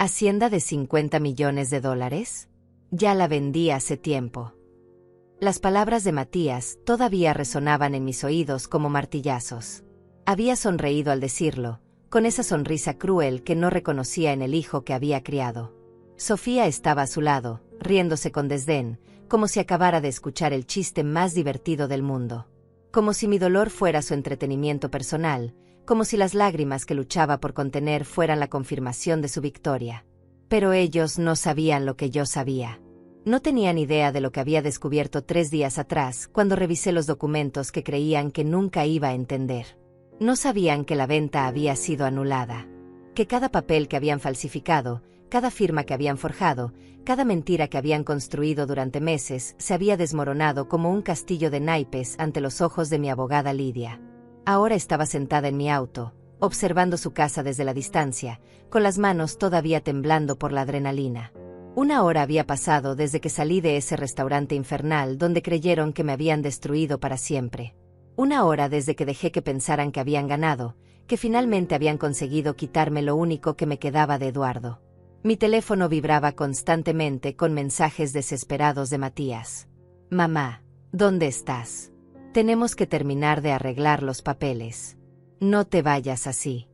¿Hacienda de 50 millones de dólares? Ya la vendí hace tiempo. Las palabras de Matías todavía resonaban en mis oídos como martillazos. Había sonreído al decirlo, con esa sonrisa cruel que no reconocía en el hijo que había criado. Sofía estaba a su lado, riéndose con desdén, como si acabara de escuchar el chiste más divertido del mundo. Como si mi dolor fuera su entretenimiento personal, como si las lágrimas que luchaba por contener fueran la confirmación de su victoria. Pero ellos no sabían lo que yo sabía. No tenían idea de lo que había descubierto 3 días atrás, cuando revisé los documentos que creían que nunca iba a entender. No sabían que la venta había sido anulada, que cada papel que habían falsificado, cada firma que habían forjado, cada mentira que habían construido durante meses se había desmoronado como un castillo de naipes ante los ojos de mi abogada Lidia. Ahora estaba sentada en mi auto, observando su casa desde la distancia, con las manos todavía temblando por la adrenalina. 1 hora había pasado desde que salí de ese restaurante infernal donde creyeron que me habían destruido para siempre. 1 hora desde que dejé que pensaran que habían ganado, que finalmente habían conseguido quitarme lo único que me quedaba de Eduardo. Mi teléfono vibraba constantemente con mensajes desesperados de Matías. «Mamá, ¿dónde estás? Tenemos que terminar de arreglar los papeles. No te vayas así».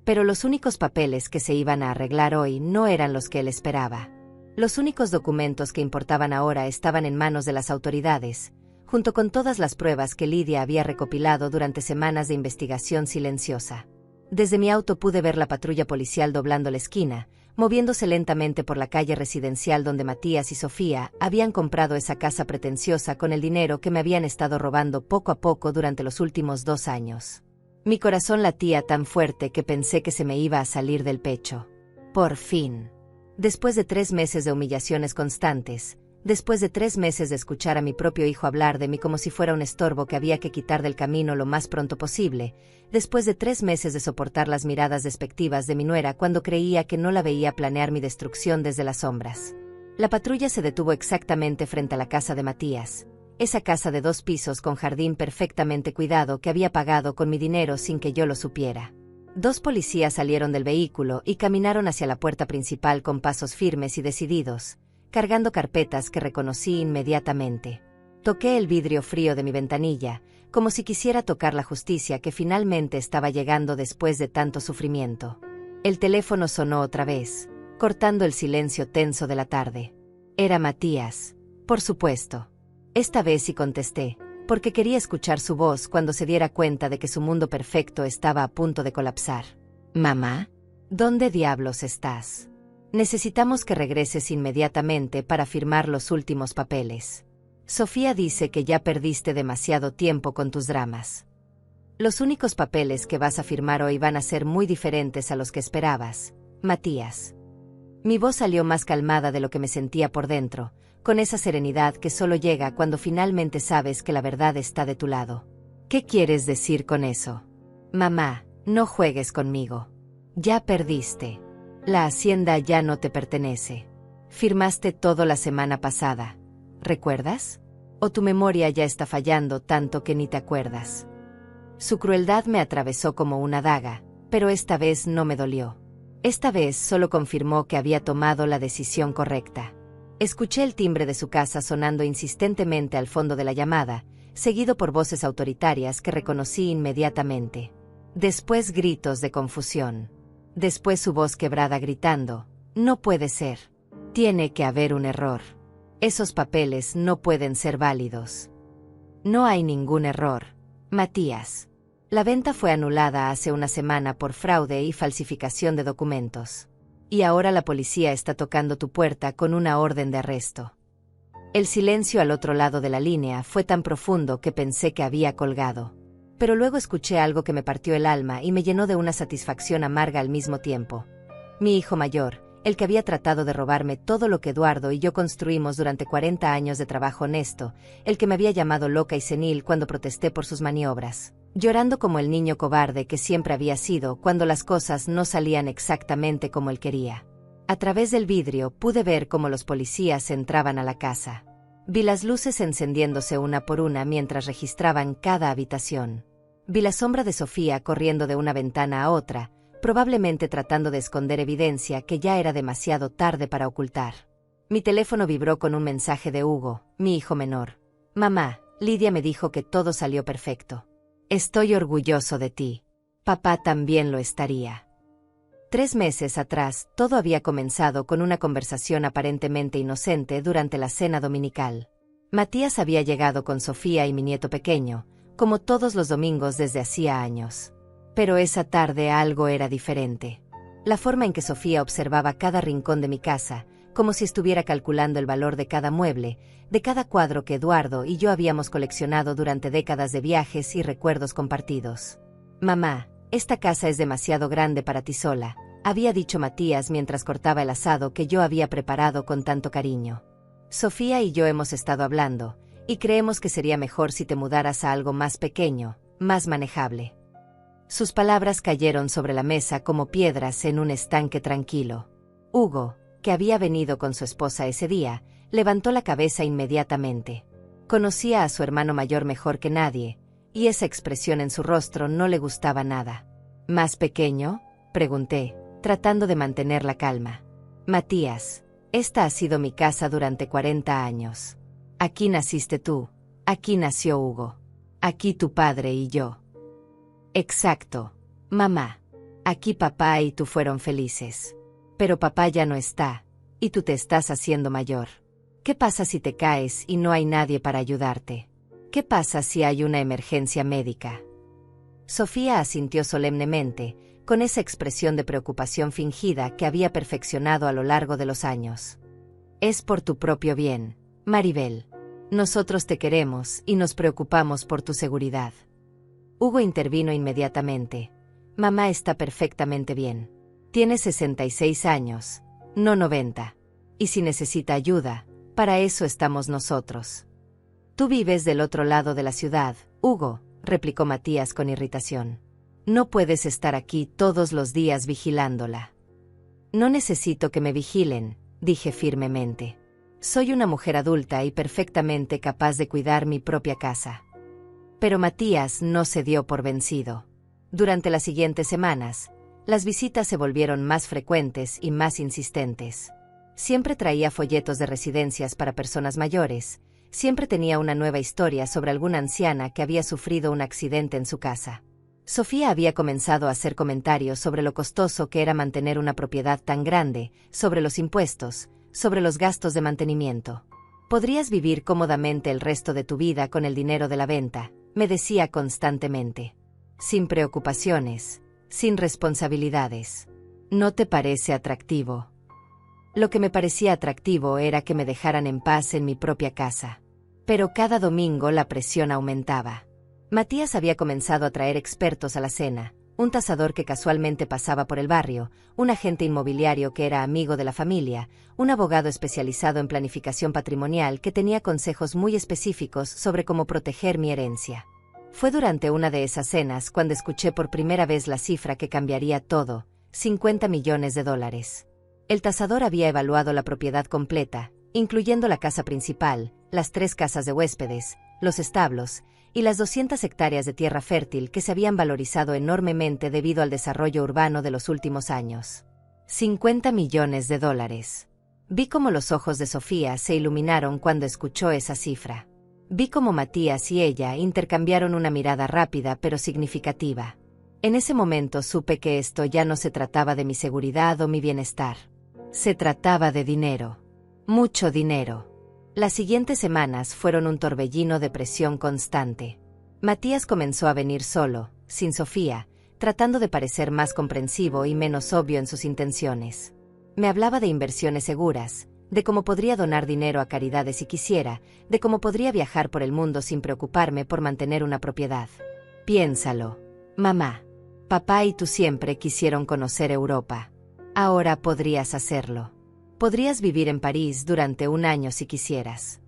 Pero los únicos papeles que se iban a arreglar hoy no eran los que él esperaba. Los únicos documentos que importaban ahora estaban en manos de las autoridades, junto con todas las pruebas que Lidia había recopilado durante semanas de investigación silenciosa. Desde mi auto pude ver la patrulla policial doblando la esquina, moviéndose lentamente por la calle residencial donde Matías y Sofía habían comprado esa casa pretenciosa con el dinero que me habían estado robando poco a poco durante los últimos 2 años. Mi corazón latía tan fuerte que pensé que se me iba a salir del pecho. Por fin. Después de 3 meses de humillaciones constantes, después de 3 meses de escuchar a mi propio hijo hablar de mí como si fuera un estorbo que había que quitar del camino lo más pronto posible, después de 3 meses de soportar las miradas despectivas de mi nuera cuando creía que no la veía planear mi destrucción desde las sombras. La patrulla se detuvo exactamente frente a la casa de Matías, esa casa de 2 pisos con jardín perfectamente cuidado que había pagado con mi dinero sin que yo lo supiera. 2 policías salieron del vehículo y caminaron hacia la puerta principal con pasos firmes y decididos, cargando carpetas que reconocí inmediatamente. Toqué el vidrio frío de mi ventanilla, como si quisiera tocar la justicia que finalmente estaba llegando después de tanto sufrimiento. El teléfono sonó otra vez, cortando el silencio tenso de la tarde. Era Matías, por supuesto. Esta vez sí contesté, porque quería escuchar su voz cuando se diera cuenta de que su mundo perfecto estaba a punto de colapsar. «Mamá, ¿dónde diablos estás? Necesitamos que regreses inmediatamente para firmar los últimos papeles. Sofía dice que ya perdiste demasiado tiempo con tus dramas. Los únicos papeles que vas a firmar hoy van a ser muy diferentes a los que esperabas, Matías». Mi voz salió más calmada de lo que me sentía por dentro, con esa serenidad que solo llega cuando finalmente sabes que la verdad está de tu lado. «¿Qué quieres decir con eso? Mamá, no juegues conmigo. Ya perdiste. La hacienda ya no te pertenece. Firmaste todo la semana pasada. ¿Recuerdas? ¿O tu memoria ya está fallando tanto que ni te acuerdas?» Su crueldad me atravesó como una daga, pero esta vez no me dolió. Esta vez solo confirmó que había tomado la decisión correcta. Escuché el timbre de su casa sonando insistentemente al fondo de la llamada, seguido por voces autoritarias que reconocí inmediatamente. Después gritos de confusión. Después su voz quebrada gritando: «No puede ser. Tiene que haber un error. Esos papeles no pueden ser válidos». «No hay ningún error, Matías. La venta fue anulada hace una semana por fraude y falsificación de documentos. Y ahora la policía está tocando tu puerta con una orden de arresto». El silencio al otro lado de la línea fue tan profundo que pensé que había colgado. Pero luego escuché algo que me partió el alma y me llenó de una satisfacción amarga al mismo tiempo. Mi hijo mayor, el que había tratado de robarme todo lo que Eduardo y yo construimos durante 40 años de trabajo honesto, el que me había llamado loca y senil cuando protesté por sus maniobras, llorando como el niño cobarde que siempre había sido cuando las cosas no salían exactamente como él quería. A través del vidrio pude ver cómo los policías entraban a la casa. Vi las luces encendiéndose una por una mientras registraban cada habitación. Vi la sombra de Sofía corriendo de una ventana a otra, probablemente tratando de esconder evidencia que ya era demasiado tarde para ocultar. Mi teléfono vibró con un mensaje de Hugo, mi hijo menor. Mamá, Lidia me dijo que todo salió perfecto. Estoy orgulloso de ti. Papá también lo estaría. 3 meses atrás, todo había comenzado con una conversación aparentemente inocente durante la cena dominical. Matías había llegado con Sofía y mi nieto pequeño, como todos los domingos desde hacía años. Pero esa tarde algo era diferente. La forma en que Sofía observaba cada rincón de mi casa, como si estuviera calculando el valor de cada mueble, de cada cuadro que Eduardo y yo habíamos coleccionado durante décadas de viajes y recuerdos compartidos. Mamá, esta casa es demasiado grande para ti sola, había dicho Matías mientras cortaba el asado que yo había preparado con tanto cariño. Sofía y yo hemos estado hablando, y creemos que sería mejor si te mudaras a algo más pequeño, más manejable. Sus palabras cayeron sobre la mesa como piedras en un estanque tranquilo. Hugo, que había venido con su esposa ese día, levantó la cabeza inmediatamente. Conocía a su hermano mayor mejor que nadie, y esa expresión en su rostro no le gustaba nada. ¿Más pequeño?, pregunté, tratando de mantener la calma. Matías, esta ha sido mi casa durante 40 años. Aquí naciste tú, aquí nació Hugo. Aquí tu padre y yo. Exacto, mamá. Aquí papá y tú fueron felices. Pero papá ya no está, y tú te estás haciendo mayor. ¿Qué pasa si te caes y no hay nadie para ayudarte? ¿Qué pasa si hay una emergencia médica? Sofía asintió solemnemente, con esa expresión de preocupación fingida que había perfeccionado a lo largo de los años. Es por tu propio bien, Maribel. Nosotros te queremos y nos preocupamos por tu seguridad. Hugo intervino inmediatamente. Mamá está perfectamente bien. Tiene 66 años, no 90. Y si necesita ayuda, para eso estamos nosotros. Tú vives del otro lado de la ciudad, Hugo, replicó Matías con irritación. No puedes estar aquí todos los días vigilándola. No necesito que me vigilen, dije firmemente. Soy una mujer adulta y perfectamente capaz de cuidar mi propia casa. Pero Matías no se dio por vencido. Durante las siguientes semanas, las visitas se volvieron más frecuentes y más insistentes. Siempre traía folletos de residencias para personas mayores, siempre tenía una nueva historia sobre alguna anciana que había sufrido un accidente en su casa. Sofía había comenzado a hacer comentarios sobre lo costoso que era mantener una propiedad tan grande, sobre los impuestos, sobre los gastos de mantenimiento. Podrías vivir cómodamente el resto de tu vida con el dinero de la venta, me decía constantemente. Sin preocupaciones, sin responsabilidades. ¿No te parece atractivo? Lo que me parecía atractivo era que me dejaran en paz en mi propia casa. Pero cada domingo la presión aumentaba. Matías había comenzado a traer expertos a la cena, un tasador que casualmente pasaba por el barrio, un agente inmobiliario que era amigo de la familia, un abogado especializado en planificación patrimonial que tenía consejos muy específicos sobre cómo proteger mi herencia. Fue durante una de esas cenas cuando escuché por primera vez la cifra que cambiaría todo, $50 millones. El tasador había evaluado la propiedad completa, incluyendo la casa principal, las 3 casas de huéspedes, los establos, y las 200 hectáreas de tierra fértil que se habían valorizado enormemente debido al desarrollo urbano de los últimos años. $50 millones. Vi cómo los ojos de Sofía se iluminaron cuando escuchó esa cifra. Vi cómo Matías y ella intercambiaron una mirada rápida pero significativa. En ese momento supe que esto ya no se trataba de mi seguridad o mi bienestar. Se trataba de dinero. Mucho dinero. Las siguientes semanas fueron un torbellino de presión constante. Matías comenzó a venir solo, sin Sofía, tratando de parecer más comprensivo y menos obvio en sus intenciones. Me hablaba de inversiones seguras, de cómo podría donar dinero a caridades si quisiera, de cómo podría viajar por el mundo sin preocuparme por mantener una propiedad. Piénsalo. Mamá, papá y tú siempre quisieron conocer Europa. Ahora podrías hacerlo. Podrías vivir en París durante 1 año si quisieras.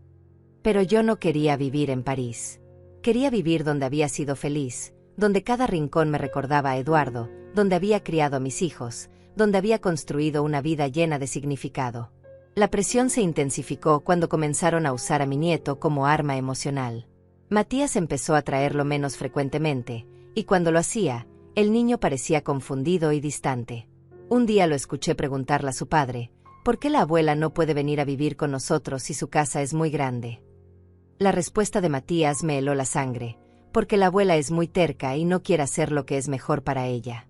Pero yo no quería vivir en París. Quería vivir donde había sido feliz, donde cada rincón me recordaba a Eduardo, donde había criado a mis hijos, donde había construido una vida llena de significado. La presión se intensificó cuando comenzaron a usar a mi nieto como arma emocional. Matías empezó a traerlo menos frecuentemente, y cuando lo hacía, El niño parecía confundido y distante. Un día lo escuché preguntarle a su padre, ¿por qué la abuela no puede venir a vivir con nosotros si su casa es muy grande? La respuesta de Matías me heló la sangre, porque la abuela es muy terca y no quiere hacer lo que es mejor para ella.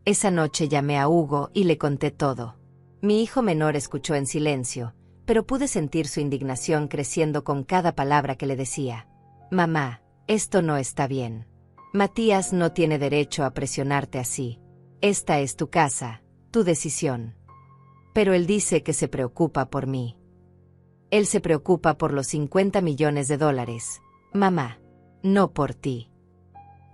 Esa noche llamé a Hugo y le conté todo. Mi hijo menor escuchó en silencio, pero pude sentir su indignación creciendo con cada palabra que le decía. Mamá, esto no está bien. Matías no tiene derecho a presionarte así. Esta es tu casa, tu decisión. Pero él dice que se preocupa por mí. Él se preocupa por los 50 millones de dólares, mamá, no por ti.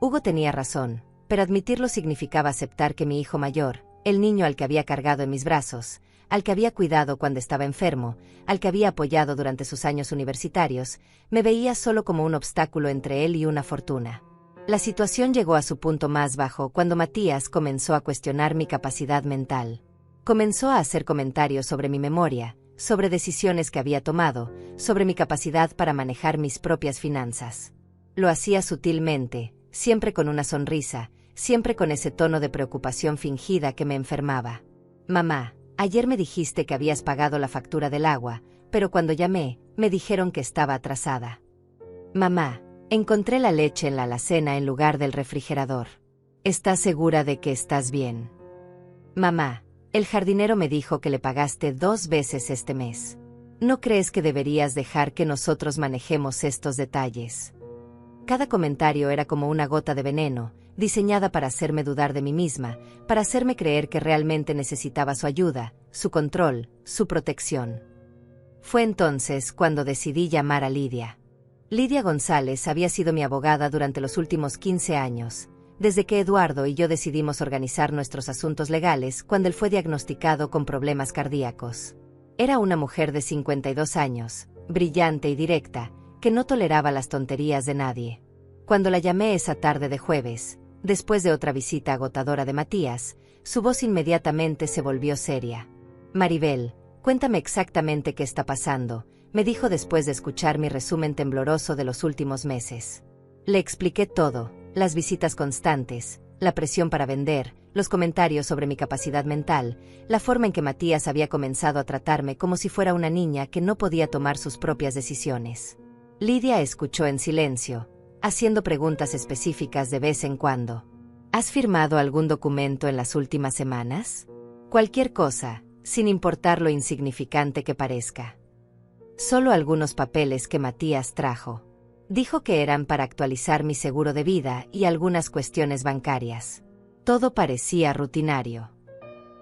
Hugo tenía razón, pero admitirlo significaba aceptar que mi hijo mayor, el niño al que había cargado en mis brazos, al que había cuidado cuando estaba enfermo, al que había apoyado durante sus años universitarios, me veía solo como un obstáculo entre él y una fortuna. La situación llegó a su punto más bajo cuando Matías comenzó a cuestionar mi capacidad mental. Comenzó a hacer comentarios sobre mi memoria, sobre decisiones que había tomado, sobre mi capacidad para manejar mis propias finanzas. Lo hacía sutilmente, siempre con una sonrisa, siempre con ese tono de preocupación fingida que me enfermaba. Mamá, ayer me dijiste que habías pagado la factura del agua, pero cuando llamé, me dijeron que estaba atrasada. Mamá, encontré la leche en la alacena en lugar del refrigerador. ¿Estás segura de que estás bien? Mamá, el jardinero me dijo que le pagaste 2 veces este mes. ¿No crees que deberías dejar que nosotros manejemos estos detalles? Cada comentario era como una gota de veneno, diseñada para hacerme dudar de mí misma, para hacerme creer que realmente necesitaba su ayuda, su control, su protección. Fue entonces cuando decidí llamar a Lidia. Lidia González había sido mi abogada durante los últimos 15 años, desde que Eduardo y yo decidimos organizar nuestros asuntos legales cuando él fue diagnosticado con problemas cardíacos. Era una mujer de 52 años, brillante y directa, que no toleraba las tonterías de nadie. Cuando la llamé esa tarde de jueves, después de otra visita agotadora de Matías, su voz inmediatamente se volvió seria. Maribel, cuéntame exactamente qué está pasando, me dijo después de escuchar mi resumen tembloroso de los últimos meses. Le expliqué todo, las visitas constantes, la presión para vender, los comentarios sobre mi capacidad mental, la forma en que Matías había comenzado a tratarme como si fuera una niña que no podía tomar sus propias decisiones. Lidia escuchó en silencio, haciendo preguntas específicas de vez en cuando. ¿Has firmado algún documento en las últimas semanas? Cualquier cosa, sin importar lo insignificante que parezca. Solo algunos papeles que Matías trajo. Dijo que eran para actualizar mi seguro de vida y algunas cuestiones bancarias. Todo parecía rutinario.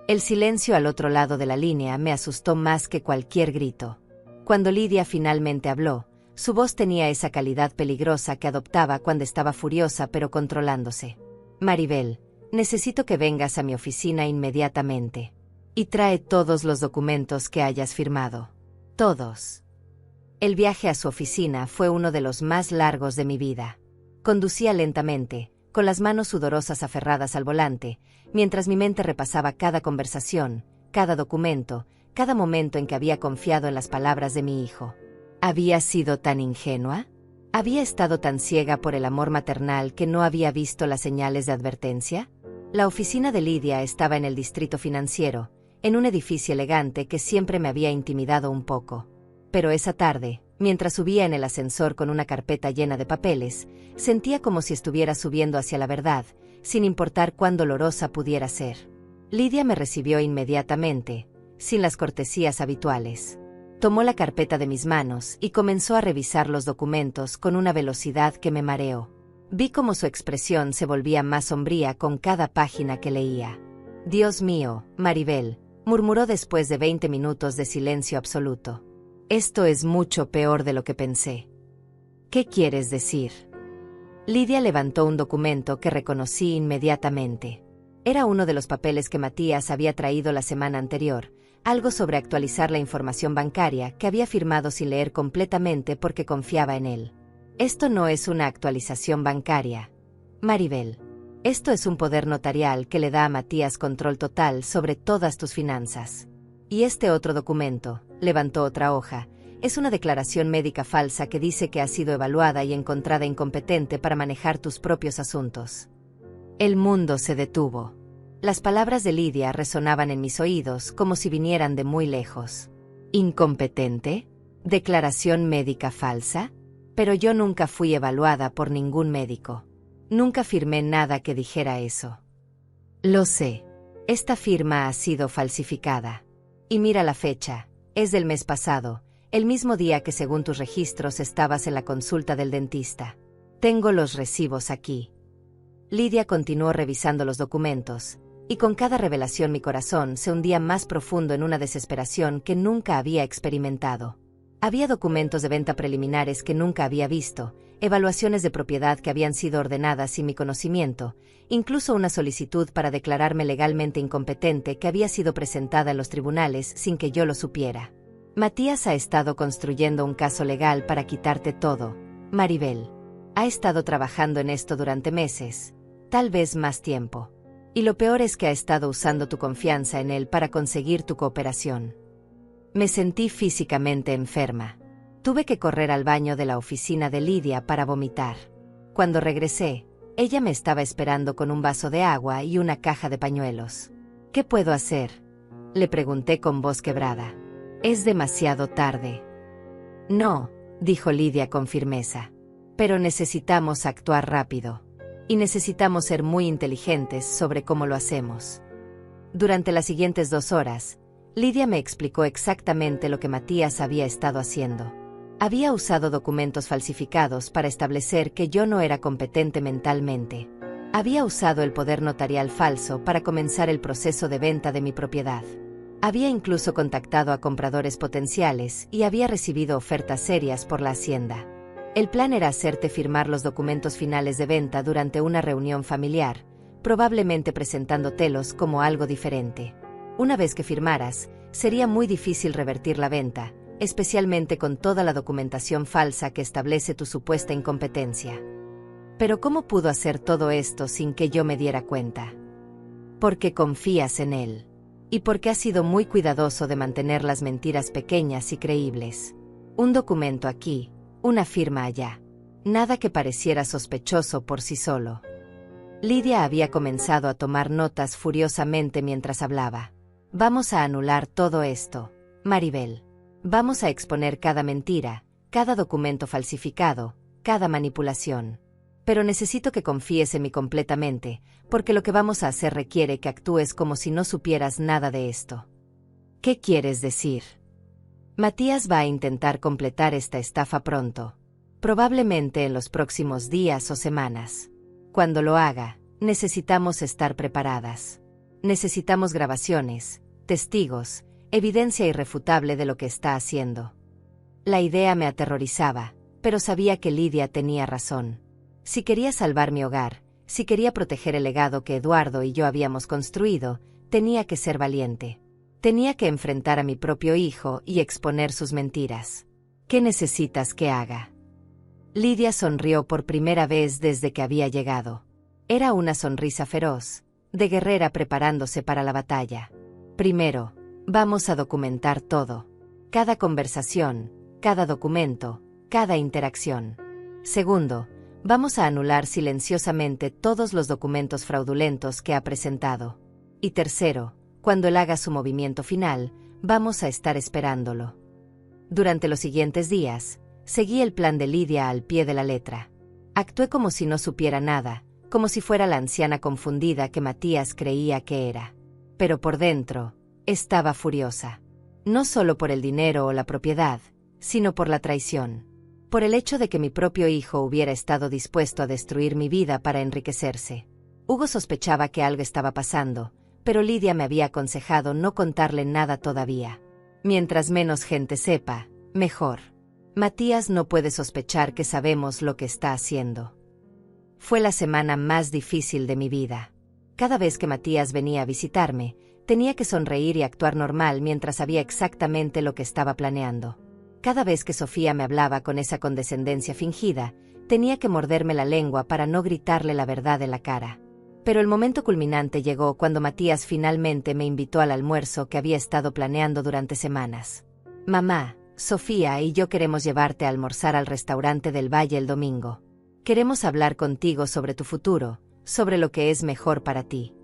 El silencio al otro lado de la línea me asustó más que cualquier grito. Cuando Lidia finalmente habló, su voz tenía esa calidad peligrosa que adoptaba cuando estaba furiosa pero controlándose. Maribel, necesito que vengas a mi oficina inmediatamente. Y trae todos los documentos que hayas firmado. Todos. El viaje a su oficina fue uno de los más largos de mi vida. Conducía lentamente, con las manos sudorosas aferradas al volante, mientras mi mente repasaba cada conversación, cada documento, cada momento en que había confiado en las palabras de mi hijo. ¿Había sido tan ingenua? ¿Había estado tan ciega por el amor maternal que no había visto las señales de advertencia? La oficina de Lidia estaba en el distrito financiero, en un edificio elegante que siempre me había intimidado un poco. Pero esa tarde, mientras subía en el ascensor con una carpeta llena de papeles, sentía como si estuviera subiendo hacia la verdad, sin importar cuán dolorosa pudiera ser. Lidia me recibió inmediatamente, sin las cortesías habituales. Tomó la carpeta de mis manos y comenzó a revisar los documentos con una velocidad que me mareó. Vi cómo su expresión se volvía más sombría con cada página que leía. Dios mío, Maribel, murmuró después de 20 minutos de silencio absoluto. Esto es mucho peor de lo que pensé. ¿Qué quieres decir? Lidia levantó un documento que reconocí inmediatamente. Era uno de los papeles que Matías había traído la semana anterior, algo sobre actualizar la información bancaria que había firmado sin leer completamente porque confiaba en él. Esto no es una actualización bancaria, Maribel. Esto es un poder notarial que le da a Matías control total sobre todas tus finanzas. Y este otro documento, levantó otra hoja, es una declaración médica falsa que dice que has sido evaluada y encontrada incompetente para manejar tus propios asuntos. El mundo se detuvo. Las palabras de Lidia resonaban en mis oídos como si vinieran de muy lejos. ¿Incompetente? ¿Declaración médica falsa? Pero yo nunca fui evaluada por ningún médico. Nunca firmé nada que dijera eso. Lo sé. Esta firma ha sido falsificada. Y mira la fecha, es del mes pasado, el mismo día que según tus registros estabas en la consulta del dentista. Tengo los recibos aquí. Lidia continuó revisando los documentos, y con cada revelación mi corazón se hundía más profundo en una desesperación que nunca había experimentado. Había documentos de venta preliminares que nunca había visto, evaluaciones de propiedad que habían sido ordenadas sin mi conocimiento, incluso una solicitud para declararme legalmente incompetente que había sido presentada en los tribunales sin que yo lo supiera. Matías ha estado construyendo un caso legal para quitarte todo, Maribel. Ha estado trabajando en esto durante meses, tal vez más tiempo. Y lo peor es que ha estado usando tu confianza en él para conseguir tu cooperación. Me sentí físicamente enferma. Tuve que correr al baño de la oficina de Lidia para vomitar. Cuando regresé, ella me estaba esperando con un vaso de agua y una caja de pañuelos. ¿Qué puedo hacer?, le pregunté con voz quebrada. Es demasiado tarde. No, dijo Lidia con firmeza. Pero necesitamos actuar rápido. Y necesitamos ser muy inteligentes sobre cómo lo hacemos. Durante las siguientes 2 horas, Lidia me explicó exactamente lo que Matías había estado haciendo. Había usado documentos falsificados para establecer que yo no era competente mentalmente. Había usado el poder notarial falso para comenzar el proceso de venta de mi propiedad. Había incluso contactado a compradores potenciales y había recibido ofertas serias por la hacienda. El plan era hacerte firmar los documentos finales de venta durante una reunión familiar, probablemente presentándotelos como algo diferente. Una vez que firmaras, sería muy difícil revertir la venta, especialmente con toda la documentación falsa que establece tu supuesta incompetencia. Pero ¿cómo pudo hacer todo esto sin que yo me diera cuenta? Porque confías en él. Y porque has sido muy cuidadoso de mantener las mentiras pequeñas y creíbles. Un documento aquí, una firma allá. Nada que pareciera sospechoso por sí solo. Lidia había comenzado a tomar notas furiosamente mientras hablaba. Vamos a anular todo esto, Maribel. Vamos a exponer cada mentira, cada documento falsificado, cada manipulación. Pero necesito que confíes en mí completamente, porque lo que vamos a hacer requiere que actúes como si no supieras nada de esto. ¿Qué quieres decir? Matías va a intentar completar esta estafa pronto, probablemente en los próximos días o semanas. Cuando lo haga, necesitamos estar preparadas. Necesitamos grabaciones, testigos, evidencia irrefutable de lo que está haciendo. La idea me aterrorizaba, pero sabía que Lidia tenía razón. Si quería salvar mi hogar, si quería proteger el legado que Eduardo y yo habíamos construido, tenía que ser valiente. Tenía que enfrentar a mi propio hijo y exponer sus mentiras. ¿Qué necesitas que haga? Lidia sonrió por primera vez desde que había llegado. Era una sonrisa feroz, de guerrera preparándose para la batalla. Primero, vamos a documentar todo. Cada conversación, cada documento, cada interacción. Segundo, vamos a anular silenciosamente todos los documentos fraudulentos que ha presentado. Y tercero, cuando él haga su movimiento final, vamos a estar esperándolo. Durante los siguientes días, seguí el plan de Lidia al pie de la letra. Actué como si no supiera nada, como si fuera la anciana confundida que Matías creía que era. Pero por dentro, estaba furiosa. No solo por el dinero o la propiedad, sino por la traición. Por el hecho de que mi propio hijo hubiera estado dispuesto a destruir mi vida para enriquecerse. Hugo sospechaba que algo estaba pasando, pero Lidia me había aconsejado no contarle nada todavía. Mientras menos gente sepa, mejor. Matías no puede sospechar que sabemos lo que está haciendo. Fue la semana más difícil de mi vida. Cada vez que Matías venía a visitarme, tenía que sonreír y actuar normal mientras sabía exactamente lo que estaba planeando. Cada vez que Sofía me hablaba con esa condescendencia fingida, tenía que morderme la lengua para no gritarle la verdad en la cara. Pero el momento culminante llegó cuando Matías finalmente me invitó al almuerzo que había estado planeando durante semanas. Mamá, Sofía y yo queremos llevarte a almorzar al restaurante del Valle el domingo. Queremos hablar contigo sobre tu futuro, sobre lo que es mejor para ti.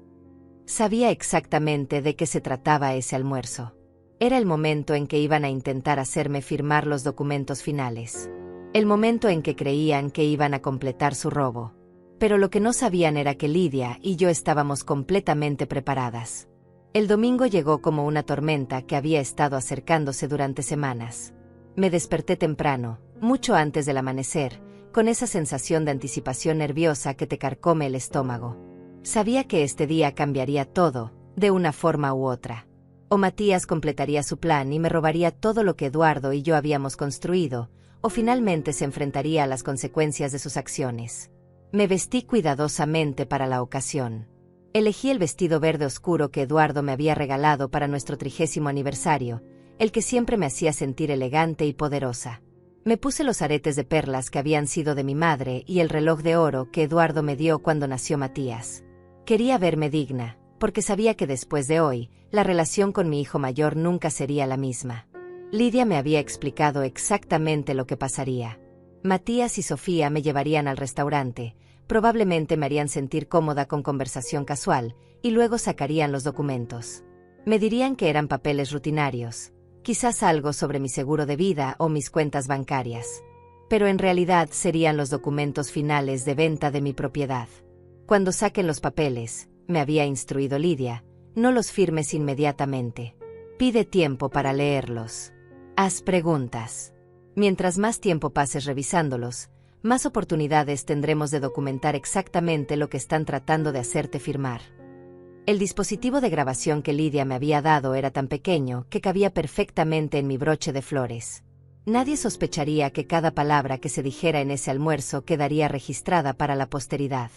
Sabía exactamente de qué se trataba ese almuerzo. Era el momento en que iban a intentar hacerme firmar los documentos finales. El momento en que creían que iban a completar su robo. Pero lo que no sabían era que Lidia y yo estábamos completamente preparadas. El domingo llegó como una tormenta que había estado acercándose durante semanas. Me desperté temprano, mucho antes del amanecer, con esa sensación de anticipación nerviosa que te carcome el estómago. Sabía que este día cambiaría todo, de una forma u otra. O Matías completaría su plan y me robaría todo lo que Eduardo y yo habíamos construido, o finalmente se enfrentaría a las consecuencias de sus acciones. Me vestí cuidadosamente para la ocasión. Elegí el vestido verde oscuro que Eduardo me había regalado para nuestro 30º aniversario, el que siempre me hacía sentir elegante y poderosa. Me puse los aretes de perlas que habían sido de mi madre y el reloj de oro que Eduardo me dio cuando nació Matías. Quería verme digna, porque sabía que después de hoy, la relación con mi hijo mayor nunca sería la misma. Lidia me había explicado exactamente lo que pasaría. Matías y Sofía me llevarían al restaurante, probablemente me harían sentir cómoda con conversación casual, y luego sacarían los documentos. Me dirían que eran papeles rutinarios, quizás algo sobre mi seguro de vida o mis cuentas bancarias. Pero en realidad serían los documentos finales de venta de mi propiedad. Cuando saquen los papeles, me había instruido Lidia, no los firmes inmediatamente. Pide tiempo para leerlos. Haz preguntas. Mientras más tiempo pases revisándolos, más oportunidades tendremos de documentar exactamente lo que están tratando de hacerte firmar. El dispositivo de grabación que Lidia me había dado era tan pequeño que cabía perfectamente en mi broche de flores. Nadie sospecharía que cada palabra que se dijera en ese almuerzo quedaría registrada para la posteridad.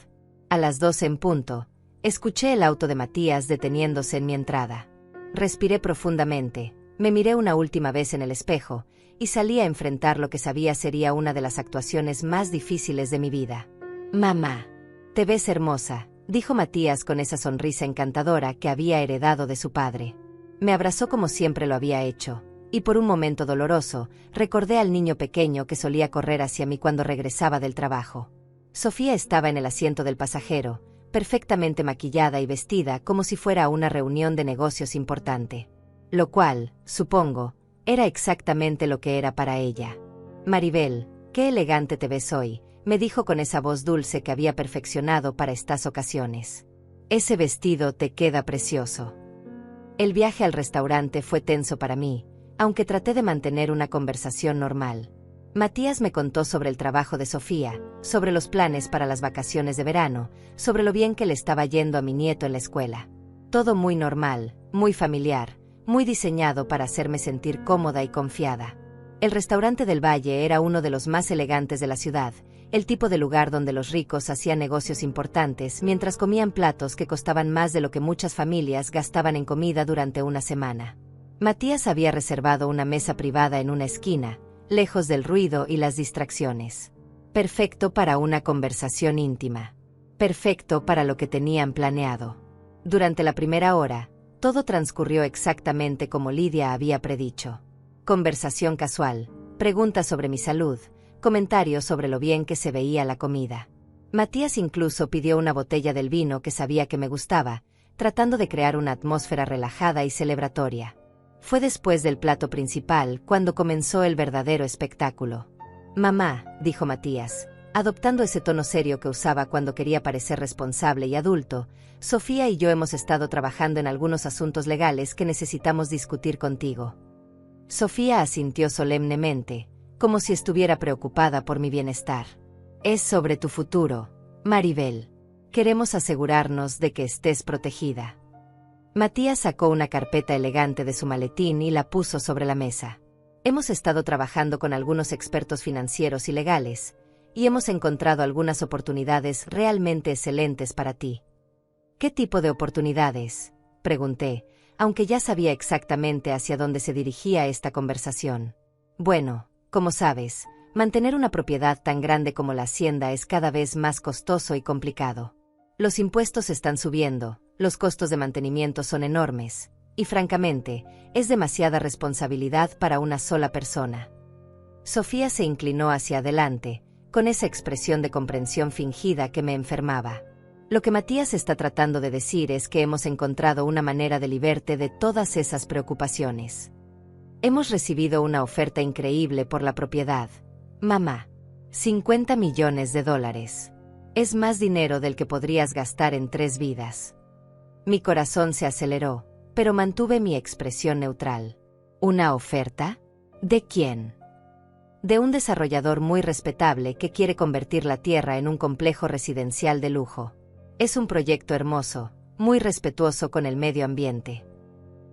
A las 12 en punto, escuché el auto de Matías deteniéndose en mi entrada. Respiré profundamente, me miré una última vez en el espejo, y salí a enfrentar lo que sabía sería una de las actuaciones más difíciles de mi vida. «Mamá, te ves hermosa», dijo Matías con esa sonrisa encantadora que había heredado de su padre. Me abrazó como siempre lo había hecho, y por un momento doloroso, recordé al niño pequeño que solía correr hacia mí cuando regresaba del trabajo. Sofía estaba en el asiento del pasajero, perfectamente maquillada y vestida como si fuera a una reunión de negocios importante. Lo cual, supongo, era exactamente lo que era para ella. «Maribel, qué elegante te ves hoy», me dijo con esa voz dulce que había perfeccionado para estas ocasiones. «Ese vestido te queda precioso». El viaje al restaurante fue tenso para mí, aunque traté de mantener una conversación normal. Matías me contó sobre el trabajo de Sofía, sobre los planes para las vacaciones de verano, sobre lo bien que le estaba yendo a mi nieto en la escuela. Todo muy normal, muy familiar, muy diseñado para hacerme sentir cómoda y confiada. El restaurante del Valle era uno de los más elegantes de la ciudad, el tipo de lugar donde los ricos hacían negocios importantes mientras comían platos que costaban más de lo que muchas familias gastaban en comida durante una semana. Matías había reservado una mesa privada en una esquina, lejos del ruido y las distracciones. Perfecto para una conversación íntima. Perfecto para lo que tenían planeado. Durante la primera hora, todo transcurrió exactamente como Lidia había predicho. Conversación casual, preguntas sobre mi salud, comentarios sobre lo bien que se veía la comida. Matías incluso pidió una botella del vino que sabía que me gustaba, tratando de crear una atmósfera relajada y celebratoria. Fue después del plato principal cuando comenzó el verdadero espectáculo. «Mamá», dijo Matías, adoptando ese tono serio que usaba cuando quería parecer responsable y adulto, «Sofía y yo hemos estado trabajando en algunos asuntos legales que necesitamos discutir contigo». Sofía asintió solemnemente, como si estuviera preocupada por mi bienestar. «Es sobre tu futuro, Maribel. Queremos asegurarnos de que estés protegida». Matías sacó una carpeta elegante de su maletín y la puso sobre la mesa. «Hemos estado trabajando con algunos expertos financieros y legales, y hemos encontrado algunas oportunidades realmente excelentes para ti». «¿Qué tipo de oportunidades?», pregunté, aunque ya sabía exactamente hacia dónde se dirigía esta conversación. «Bueno, como sabes, mantener una propiedad tan grande como la hacienda es cada vez más costoso y complicado. Los impuestos están subiendo, los costos de mantenimiento son enormes, y francamente, es demasiada responsabilidad para una sola persona». Sofía se inclinó hacia adelante, con esa expresión de comprensión fingida que me enfermaba. Lo que Matías está tratando de decir es que hemos encontrado una manera de liberarte de todas esas preocupaciones. Hemos recibido una oferta increíble por la propiedad. Mamá, $50 millones. Es más dinero del que podrías gastar en 3 vidas. Mi corazón se aceleró, pero mantuve mi expresión neutral. ¿Una oferta? ¿De quién? De un desarrollador muy respetable que quiere convertir la tierra en un complejo residencial de lujo. Es un proyecto hermoso, muy respetuoso con el medio ambiente.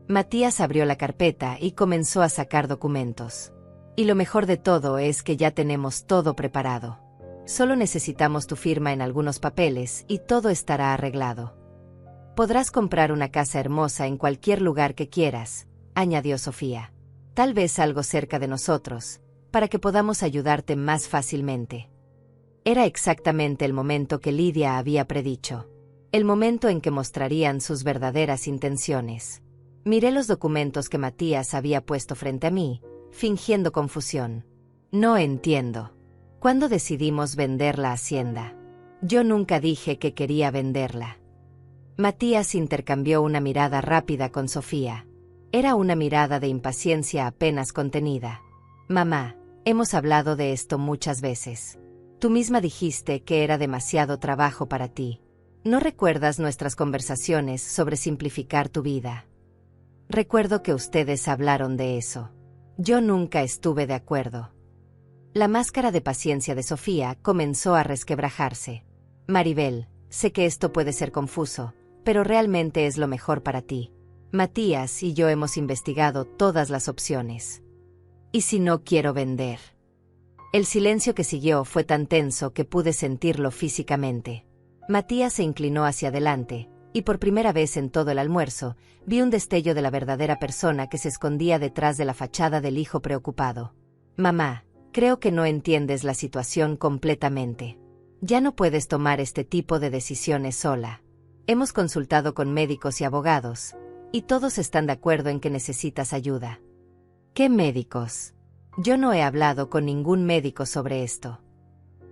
Matías abrió la carpeta y comenzó a sacar documentos. Y lo mejor de todo es que ya tenemos todo preparado. Solo necesitamos tu firma en algunos papeles y todo estará arreglado. Podrás comprar una casa hermosa en cualquier lugar que quieras, añadió Sofía. Tal vez algo cerca de nosotros, para que podamos ayudarte más fácilmente. Era exactamente el momento que Lidia había predicho. El momento en que mostrarían sus verdaderas intenciones. Miré los documentos que Matías había puesto frente a mí, fingiendo confusión. No entiendo. ¿Cuándo decidimos vender la hacienda? Yo nunca dije que quería venderla. Matías intercambió una mirada rápida con Sofía. Era una mirada de impaciencia apenas contenida. Mamá, hemos hablado de esto muchas veces. Tú misma dijiste que era demasiado trabajo para ti. ¿No recuerdas nuestras conversaciones sobre simplificar tu vida? Recuerdo que ustedes hablaron de eso. Yo nunca estuve de acuerdo. La máscara de paciencia de Sofía comenzó a resquebrajarse. Maribel, sé que esto puede ser confuso, pero realmente es lo mejor para ti. Matías y yo hemos investigado todas las opciones. ¿Y si no quiero vender? El silencio que siguió fue tan tenso que pude sentirlo físicamente. Matías se inclinó hacia adelante, y por primera vez en todo el almuerzo, vi un destello de la verdadera persona que se escondía detrás de la fachada del hijo preocupado. Mamá, creo que no entiendes la situación completamente. Ya no puedes tomar este tipo de decisiones sola. Hemos consultado con médicos y abogados, y todos están de acuerdo en que necesitas ayuda. ¿Qué médicos? Yo no he hablado con ningún médico sobre esto.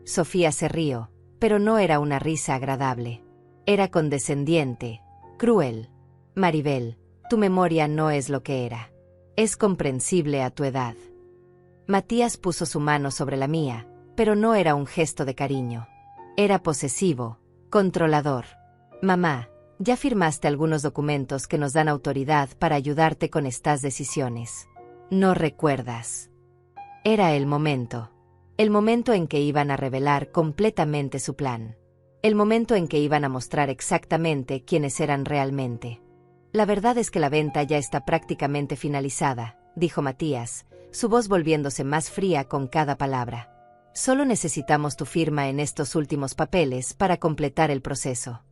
Sofía se rió, pero no era una risa agradable. Era condescendiente, cruel. Maribel, tu memoria no es lo que era. Es comprensible a tu edad. Matías puso su mano sobre la mía, pero no era un gesto de cariño. Era posesivo, controlador. Mamá, ya firmaste algunos documentos que nos dan autoridad para ayudarte con estas decisiones. ¿No recuerdas? Era el momento en que iban a revelar completamente su plan. El momento en que iban a mostrar exactamente quiénes eran realmente. La verdad es que la venta ya está prácticamente finalizada, dijo Matías, su voz volviéndose más fría con cada palabra. Solo necesitamos tu firma en estos últimos papeles para completar el proceso.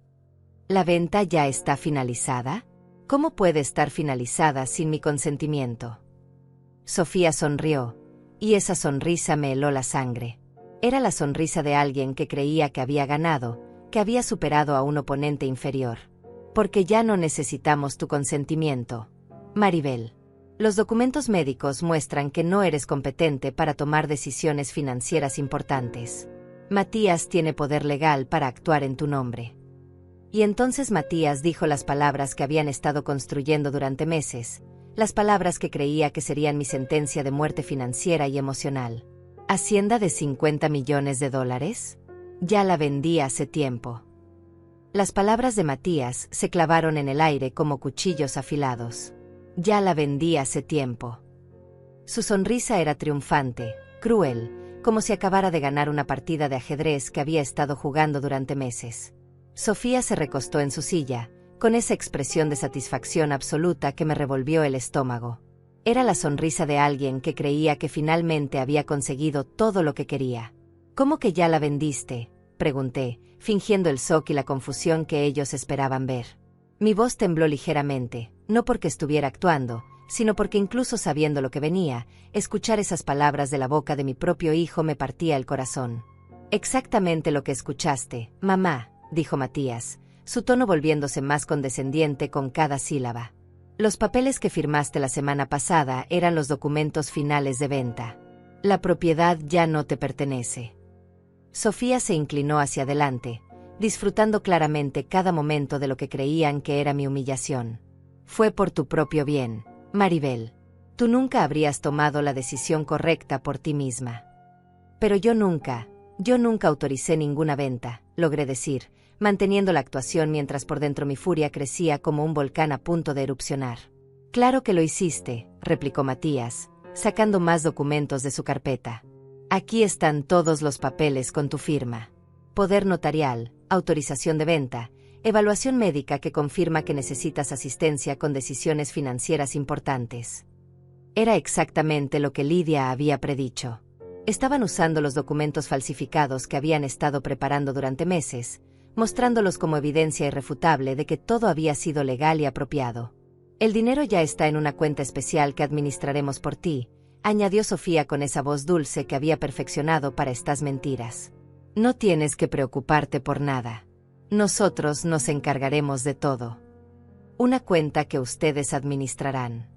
¿La venta ya está finalizada? ¿Cómo puede estar finalizada sin mi consentimiento? Sofía sonrió, y esa sonrisa me heló la sangre. Era la sonrisa de alguien que creía que había ganado, que había superado a un oponente inferior. Porque ya no necesitamos tu consentimiento. Maribel, los documentos médicos muestran que no eres competente para tomar decisiones financieras importantes. Matías tiene poder legal para actuar en tu nombre. Y entonces Matías dijo las palabras que habían estado construyendo durante meses, las palabras que creía que serían mi sentencia de muerte financiera y emocional. ¿Hacienda de $50 millones? Ya la vendí hace tiempo. Las palabras de Matías se clavaron en el aire como cuchillos afilados. Ya la vendí hace tiempo. Su sonrisa era triunfante, cruel, como si acabara de ganar una partida de ajedrez que había estado jugando durante meses. Sofía se recostó en su silla, con esa expresión de satisfacción absoluta que me revolvió el estómago. Era la sonrisa de alguien que creía que finalmente había conseguido todo lo que quería. ¿Cómo que ya la vendiste?, pregunté, fingiendo el shock y la confusión que ellos esperaban ver. Mi voz tembló ligeramente, no porque estuviera actuando, sino porque incluso sabiendo lo que venía, escuchar esas palabras de la boca de mi propio hijo me partía el corazón. Exactamente lo que escuchaste, mamá, dijo Matías, su tono volviéndose más condescendiente con cada sílaba. Los papeles que firmaste la semana pasada eran los documentos finales de venta. La propiedad ya no te pertenece. Sofía se inclinó hacia adelante, disfrutando claramente cada momento de lo que creían que era mi humillación. Fue por tu propio bien, Maribel. Tú nunca habrías tomado la decisión correcta por ti misma. Pero yo nunca autoricé ninguna venta, logré decir, manteniendo la actuación mientras por dentro mi furia crecía como un volcán a punto de erupcionar. Claro que lo hiciste, replicó Matías, sacando más documentos de su carpeta. Aquí están todos los papeles con tu firma. Poder notarial, autorización de venta, evaluación médica que confirma que necesitas asistencia con decisiones financieras importantes. Era exactamente lo que Lidia había predicho. Estaban usando los documentos falsificados que habían estado preparando durante meses, mostrándolos como evidencia irrefutable de que todo había sido legal y apropiado. El dinero ya está en una cuenta especial que administraremos por ti, añadió Sofía con esa voz dulce que había perfeccionado para estas mentiras. No tienes que preocuparte por nada. Nosotros nos encargaremos de todo. Una cuenta que ustedes administrarán.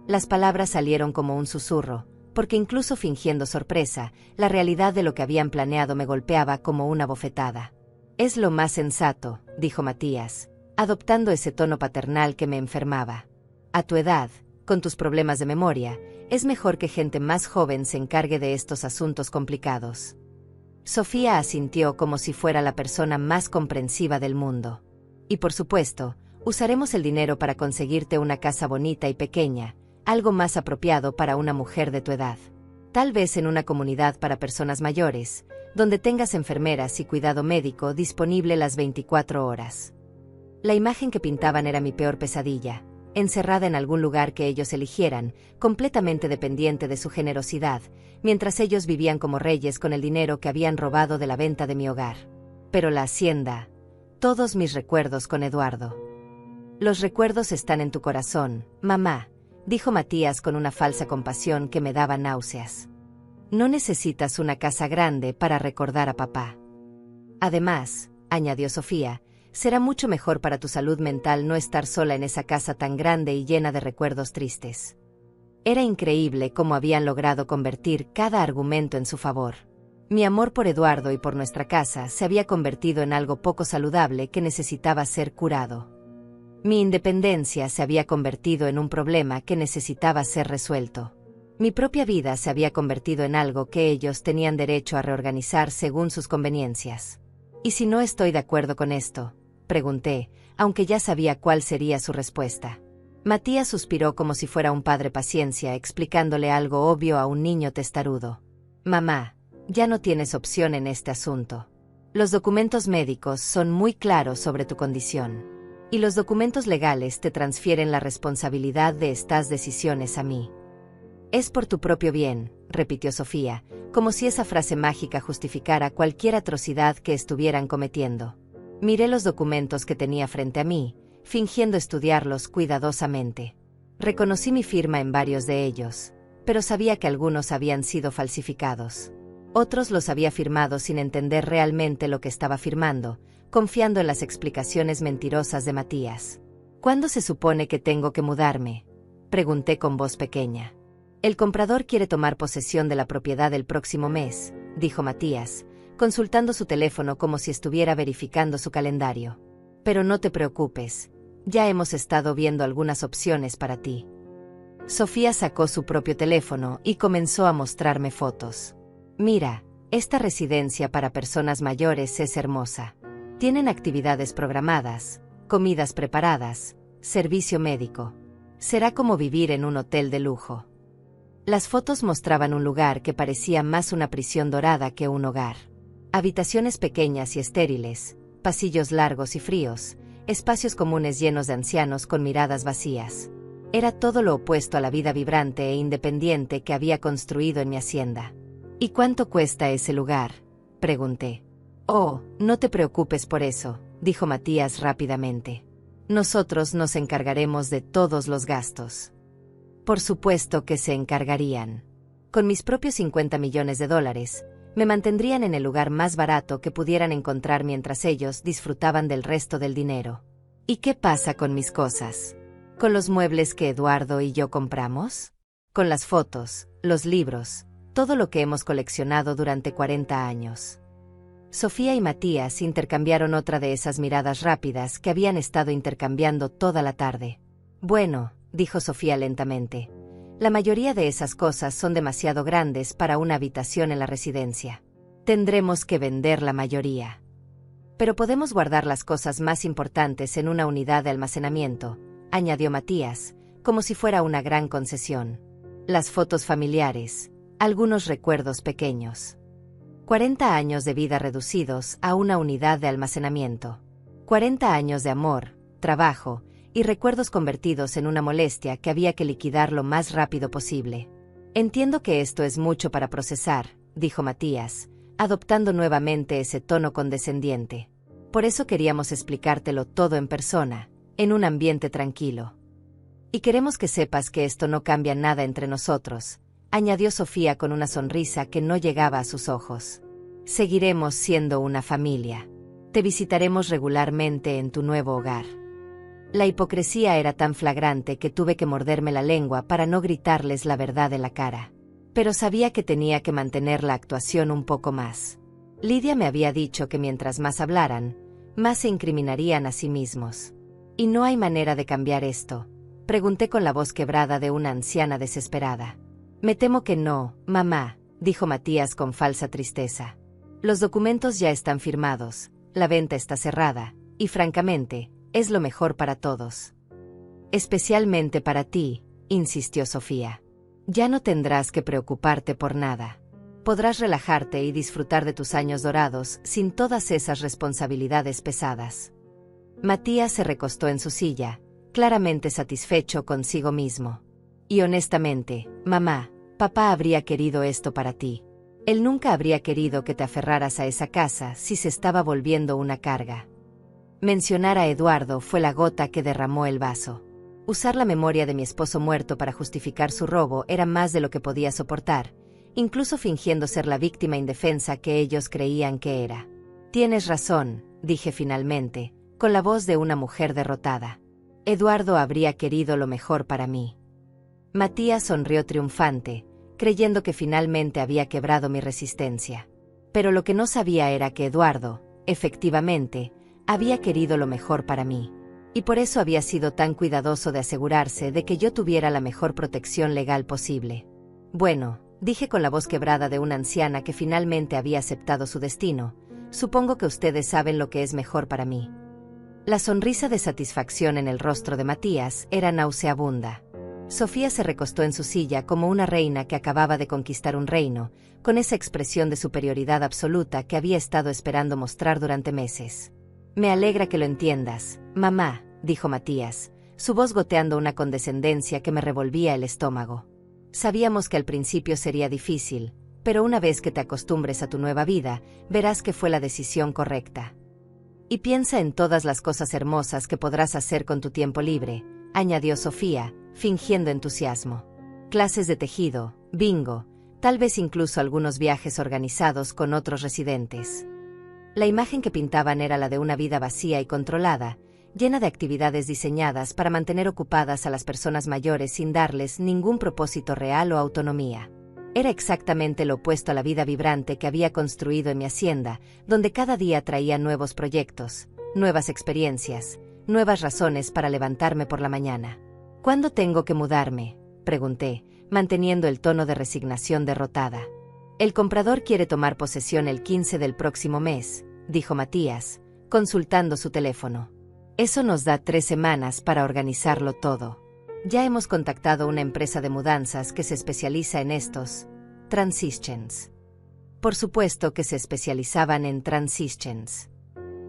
Las palabras salieron como un susurro, porque incluso fingiendo sorpresa, la realidad de lo que habían planeado me golpeaba como una bofetada. Es lo más sensato, dijo Matías, adoptando ese tono paternal que me enfermaba. A tu edad, con tus problemas de memoria, es mejor que gente más joven se encargue de estos asuntos complicados. Sofía asintió como si fuera la persona más comprensiva del mundo. Y por supuesto, usaremos el dinero para conseguirte una casa bonita y pequeña, algo más apropiado para una mujer de tu edad. Tal vez en una comunidad para personas mayores, donde tengas enfermeras y cuidado médico disponible las 24 horas. La imagen que pintaban era mi peor pesadilla, encerrada en algún lugar que ellos eligieran, completamente dependiente de su generosidad, mientras ellos vivían como reyes con el dinero que habían robado de la venta de mi hogar. Pero la hacienda, todos mis recuerdos con Eduardo. Los recuerdos están en tu corazón, mamá, dijo Matías con una falsa compasión que me daba náuseas. No necesitas una casa grande para recordar a papá. Además, añadió Sofía, será mucho mejor para tu salud mental no estar sola en esa casa tan grande y llena de recuerdos tristes. Era increíble cómo habían logrado convertir cada argumento en su favor. Mi amor por Eduardo y por nuestra casa se había convertido en algo poco saludable que necesitaba ser curado. Mi independencia se había convertido en un problema que necesitaba ser resuelto. Mi propia vida se había convertido en algo que ellos tenían derecho a reorganizar según sus conveniencias. ¿Y si no estoy de acuerdo con esto?, pregunté, aunque ya sabía cuál sería su respuesta. Matías suspiró como si fuera un padre paciencia explicándole algo obvio a un niño testarudo. Mamá, ya no tienes opción en este asunto. Los documentos médicos son muy claros sobre tu condición. Y los documentos legales te transfieren la responsabilidad de estas decisiones a mí. Es por tu propio bien, repitió Sofía, como si esa frase mágica justificara cualquier atrocidad que estuvieran cometiendo. Miré los documentos que tenía frente a mí, fingiendo estudiarlos cuidadosamente. Reconocí mi firma en varios de ellos, pero sabía que algunos habían sido falsificados. Otros los había firmado sin entender realmente lo que estaba firmando, confiando en las explicaciones mentirosas de Matías. ¿Cuándo se supone que tengo que mudarme?, pregunté con voz pequeña. El comprador quiere tomar posesión de la propiedad el próximo mes, dijo Matías, consultando su teléfono como si estuviera verificando su calendario. Pero no te preocupes, ya hemos estado viendo algunas opciones para ti. Sofía sacó su propio teléfono y comenzó a mostrarme fotos. Mira, esta residencia para personas mayores es hermosa. Tienen actividades programadas, comidas preparadas, servicio médico. Será como vivir en un hotel de lujo. Las fotos mostraban un lugar que parecía más una prisión dorada que un hogar. Habitaciones pequeñas y estériles, pasillos largos y fríos, espacios comunes llenos de ancianos con miradas vacías. Era todo lo opuesto a la vida vibrante e independiente que había construido en mi hacienda. ¿Y cuánto cuesta ese lugar?, pregunté. Oh, no te preocupes por eso, dijo Matías rápidamente. Nosotros nos encargaremos de todos los gastos. Por supuesto que se encargarían. Con mis propios $50 millones, me mantendrían en el lugar más barato que pudieran encontrar mientras ellos disfrutaban del resto del dinero. ¿Y qué pasa con mis cosas? ¿Con los muebles que Eduardo y yo compramos? ¿Con las fotos, los libros, todo lo que hemos coleccionado durante 40 años? Sofía y Matías intercambiaron otra de esas miradas rápidas que habían estado intercambiando toda la tarde. Bueno, dijo Sofía lentamente. La mayoría de esas cosas son demasiado grandes para una habitación en la residencia. Tendremos que vender la mayoría. Pero podemos guardar las cosas más importantes en una unidad de almacenamiento, añadió Matías, como si fuera una gran concesión. Las fotos familiares, algunos recuerdos pequeños. 40 años de vida reducidos a una unidad de almacenamiento. 40 años de amor, trabajo y recuerdos convertidos en una molestia que había que liquidar lo más rápido posible. Entiendo que esto es mucho para procesar, dijo Matías, adoptando nuevamente ese tono condescendiente. Por eso queríamos explicártelo todo en persona, en un ambiente tranquilo. Y queremos que sepas que esto no cambia nada entre nosotros, añadió Sofía con una sonrisa que no llegaba a sus ojos. Seguiremos siendo una familia. Te visitaremos regularmente en tu nuevo hogar. La hipocresía era tan flagrante que tuve que morderme la lengua para no gritarles la verdad en la cara. Pero sabía que tenía que mantener la actuación un poco más. Lidia me había dicho que mientras más hablaran, más se incriminarían a sí mismos. ¿Y no hay manera de cambiar esto?, pregunté con la voz quebrada de una anciana desesperada. Me temo que no, mamá, dijo Matías con falsa tristeza. Los documentos ya están firmados, la venta está cerrada, y francamente, es lo mejor para todos. Especialmente para ti, insistió Sofía. Ya no tendrás que preocuparte por nada. Podrás relajarte y disfrutar de tus años dorados sin todas esas responsabilidades pesadas. Matías se recostó en su silla, claramente satisfecho consigo mismo. Y honestamente, mamá, papá habría querido esto para ti. Él nunca habría querido que te aferraras a esa casa si se estaba volviendo una carga. Mencionar a Eduardo fue la gota que derramó el vaso. Usar la memoria de mi esposo muerto para justificar su robo era más de lo que podía soportar, incluso fingiendo ser la víctima indefensa que ellos creían que era. Tienes razón, dije finalmente, con la voz de una mujer derrotada. Eduardo habría querido lo mejor para mí. Matías sonrió triunfante, creyendo que finalmente había quebrado mi resistencia. Pero lo que no sabía era que Eduardo, efectivamente, había querido lo mejor para mí. Y por eso había sido tan cuidadoso de asegurarse de que yo tuviera la mejor protección legal posible. Bueno, dije con la voz quebrada de una anciana que finalmente había aceptado su destino, supongo que ustedes saben lo que es mejor para mí. La sonrisa de satisfacción en el rostro de Matías era nauseabunda. Sofía se recostó en su silla como una reina que acababa de conquistar un reino, con esa expresión de superioridad absoluta que había estado esperando mostrar durante meses. Me alegra que lo entiendas, mamá, dijo Matías, su voz goteando una condescendencia que me revolvía el estómago. Sabíamos que al principio sería difícil, pero una vez que te acostumbres a tu nueva vida, verás que fue la decisión correcta. Y piensa en todas las cosas hermosas que podrás hacer con tu tiempo libre, añadió Sofía, fingiendo entusiasmo. Clases de tejido, bingo, tal vez incluso algunos viajes organizados con otros residentes. La imagen que pintaban era la de una vida vacía y controlada, llena de actividades diseñadas para mantener ocupadas a las personas mayores sin darles ningún propósito real o autonomía. Era exactamente lo opuesto a la vida vibrante que había construido en mi hacienda, donde cada día traía nuevos proyectos, nuevas experiencias, nuevas razones para levantarme por la mañana. ¿Cuándo tengo que mudarme?, pregunté, manteniendo el tono de resignación derrotada. El comprador quiere tomar posesión el 15 del próximo mes, dijo Matías, consultando su teléfono. Eso nos da 3 semanas para organizarlo todo. Ya hemos contactado una empresa de mudanzas que se especializa en estos transitions. Por supuesto que se especializaban en transitions.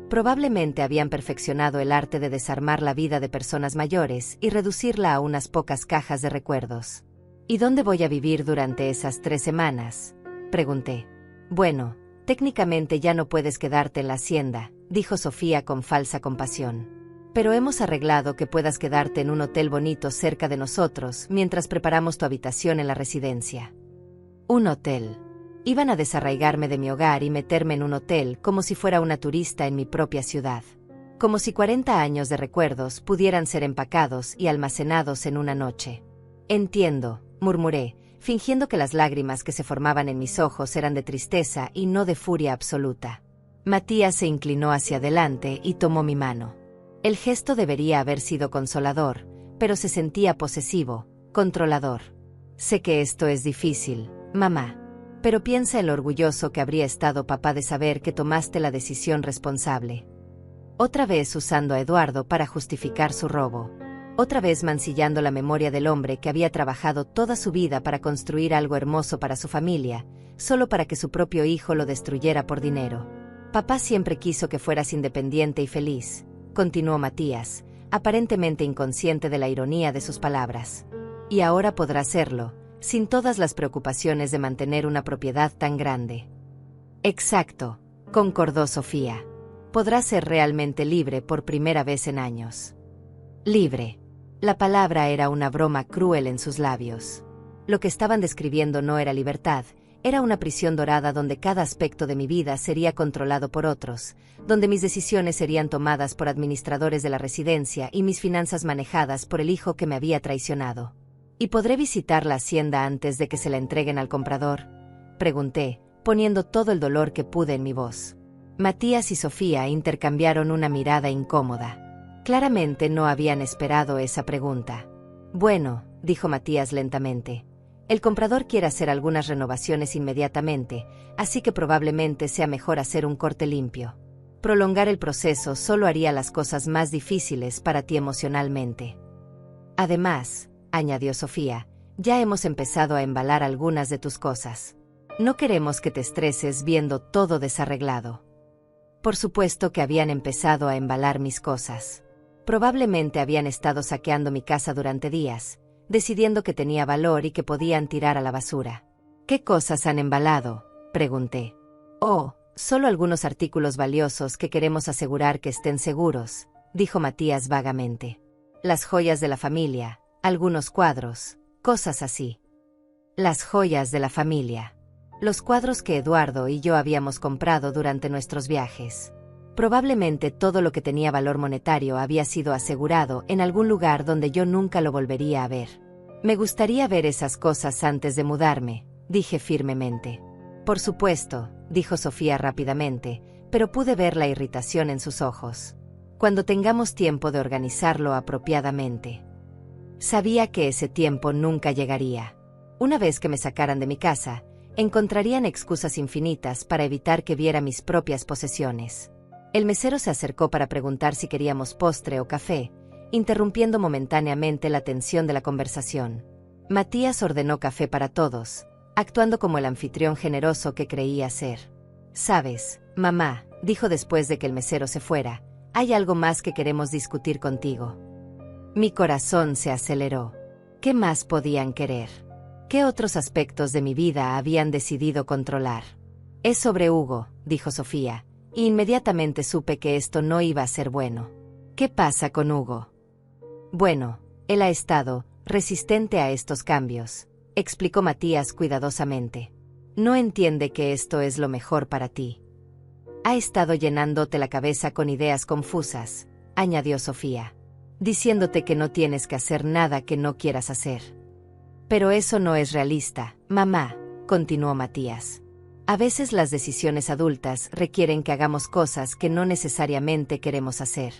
Probablemente habían perfeccionado el arte de desarmar la vida de personas mayores y reducirla a unas pocas cajas de recuerdos. ¿Y dónde voy a vivir durante esas 3 semanas?, pregunté. Bueno, técnicamente ya no puedes quedarte en la hacienda, dijo Sofía con falsa compasión. Pero hemos arreglado que puedas quedarte en un hotel bonito cerca de nosotros mientras preparamos tu habitación en la residencia. Un hotel. Iban a desarraigarme de mi hogar y meterme en un hotel como si fuera una turista en mi propia ciudad. Como si 40 años de recuerdos pudieran ser empacados y almacenados en una noche. Entiendo, murmuré, fingiendo que las lágrimas que se formaban en mis ojos eran de tristeza y no de furia absoluta. Matías se inclinó hacia adelante y tomó mi mano. El gesto debería haber sido consolador, pero se sentía posesivo, controlador. Sé que esto es difícil, mamá. Pero piensa en lo orgulloso que habría estado papá de saber que tomaste la decisión responsable. Otra vez usando a Eduardo para justificar su robo. Otra vez mancillando la memoria del hombre que había trabajado toda su vida para construir algo hermoso para su familia, solo para que su propio hijo lo destruyera por dinero. Papá siempre quiso que fueras independiente y feliz, continuó Matías, aparentemente inconsciente de la ironía de sus palabras. Y ahora podrá serlo, sin todas las preocupaciones de mantener una propiedad tan grande. Exacto, concordó Sofía. Podrá ser realmente libre por primera vez en años. Libre. La palabra era una broma cruel en sus labios. Lo que estaban describiendo no era libertad, era una prisión dorada donde cada aspecto de mi vida sería controlado por otros, donde mis decisiones serían tomadas por administradores de la residencia y mis finanzas manejadas por el hijo que me había traicionado. ¿Y podré visitar la hacienda antes de que se la entreguen al comprador?, pregunté, poniendo todo el dolor que pude en mi voz. Matías y Sofía intercambiaron una mirada incómoda. Claramente no habían esperado esa pregunta. Bueno, dijo Matías lentamente. El comprador quiere hacer algunas renovaciones inmediatamente, así que probablemente sea mejor hacer un corte limpio. Prolongar el proceso solo haría las cosas más difíciles para ti emocionalmente. Además, añadió Sofía, ya hemos empezado a embalar algunas de tus cosas. No queremos que te estreses viendo todo desarreglado. Por supuesto que habían empezado a embalar mis cosas. Probablemente habían estado saqueando mi casa durante días, decidiendo que tenía valor y que podían tirar a la basura. ¿Qué cosas han embalado?, pregunté. Oh, solo algunos artículos valiosos que queremos asegurar que estén seguros, dijo Matías vagamente. Las joyas de la familia, algunos cuadros, cosas así. Las joyas de la familia. Los cuadros que Eduardo y yo habíamos comprado durante nuestros viajes. Probablemente todo lo que tenía valor monetario había sido asegurado en algún lugar donde yo nunca lo volvería a ver. Me gustaría ver esas cosas antes de mudarme, dije firmemente. Por supuesto, dijo Sofía rápidamente, pero pude ver la irritación en sus ojos. Cuando tengamos tiempo de organizarlo apropiadamente. Sabía que ese tiempo nunca llegaría. Una vez que me sacaran de mi casa, encontrarían excusas infinitas para evitar que viera mis propias posesiones. El mesero se acercó para preguntar si queríamos postre o café, interrumpiendo momentáneamente la tensión de la conversación. Matías ordenó café para todos, actuando como el anfitrión generoso que creía ser. «Sabes, mamá», dijo después de que el mesero se fuera, «hay algo más que queremos discutir contigo». Mi corazón se aceleró. ¿Qué más podían querer? ¿Qué otros aspectos de mi vida habían decidido controlar? Es sobre Hugo, dijo Sofía, y inmediatamente supe que esto no iba a ser bueno. ¿Qué pasa con Hugo? Bueno, él ha estado resistente a estos cambios, explicó Matías cuidadosamente. No entiende que esto es lo mejor para ti. Ha estado llenándote la cabeza con ideas confusas, añadió Sofía, diciéndote que no tienes que hacer nada que no quieras hacer. Pero eso no es realista, mamá, continuó Matías. A veces las decisiones adultas requieren que hagamos cosas que no necesariamente queremos hacer.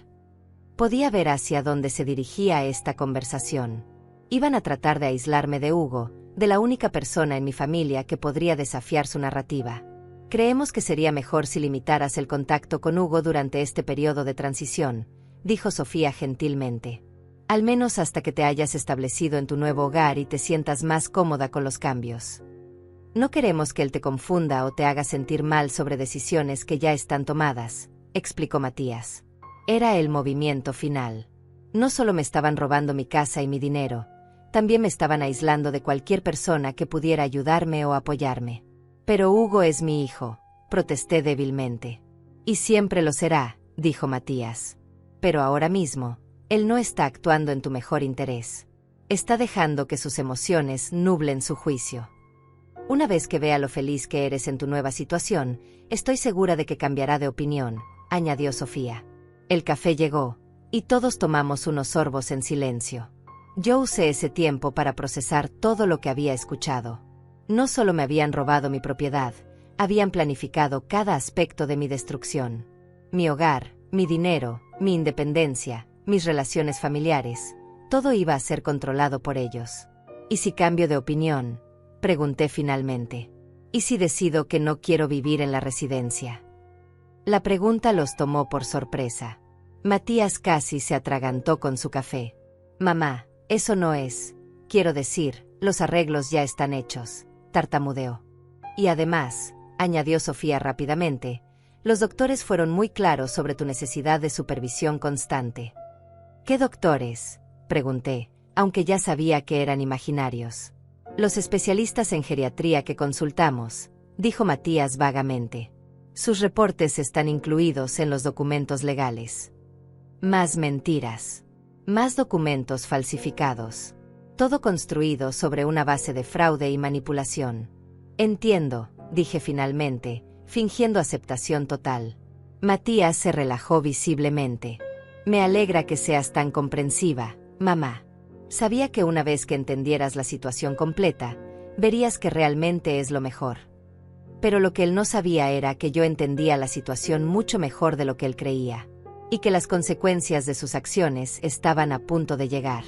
Podía ver hacia dónde se dirigía esta conversación. Iban a tratar de aislarme de Hugo, de la única persona en mi familia que podría desafiar su narrativa. Creemos que sería mejor si limitaras el contacto con Hugo durante este periodo de transición, dijo Sofía gentilmente. Al menos hasta que te hayas establecido en tu nuevo hogar y te sientas más cómoda con los cambios. No queremos que él te confunda o te haga sentir mal sobre decisiones que ya están tomadas, explicó Matías. Era el movimiento final. No solo me estaban robando mi casa y mi dinero, también me estaban aislando de cualquier persona que pudiera ayudarme o apoyarme. Pero Hugo es mi hijo, protesté débilmente. Y siempre lo será, dijo Matías. Pero ahora mismo, él no está actuando en tu mejor interés. Está dejando que sus emociones nublen su juicio. Una vez que vea lo feliz que eres en tu nueva situación, estoy segura de que cambiará de opinión, añadió Sofía. El café llegó, y todos tomamos unos sorbos en silencio. Yo usé ese tiempo para procesar todo lo que había escuchado. No solo me habían robado mi propiedad, Habían planificado cada aspecto de mi destrucción. Mi hogar, mi dinero, mi independencia, mis relaciones familiares, todo iba a ser controlado por ellos. ¿Y si cambio de opinión?, pregunté finalmente. ¿Y si decido que no quiero vivir en la residencia? La pregunta los tomó por sorpresa. Matías casi se atragantó con su café. Mamá, eso no es. Quiero decir, los arreglos ya están hechos, tartamudeó. Y además, añadió Sofía rápidamente, los doctores fueron muy claros sobre tu necesidad de supervisión constante. ¿Qué doctores?, pregunté, aunque ya sabía que eran imaginarios. Los especialistas en geriatría que consultamos, dijo Matías vagamente. Sus reportes están incluidos en los documentos legales. Más mentiras. Más documentos falsificados. Todo construido sobre una base de fraude y manipulación. Entiendo, dije finalmente, fingiendo aceptación total. Matías se relajó visiblemente. Me alegra que seas tan comprensiva, mamá. Sabía que una vez que entendieras la situación completa, verías que realmente es lo mejor. Pero lo que él no sabía era que yo entendía la situación mucho mejor de lo que él creía, y que las consecuencias de sus acciones estaban a punto de llegar.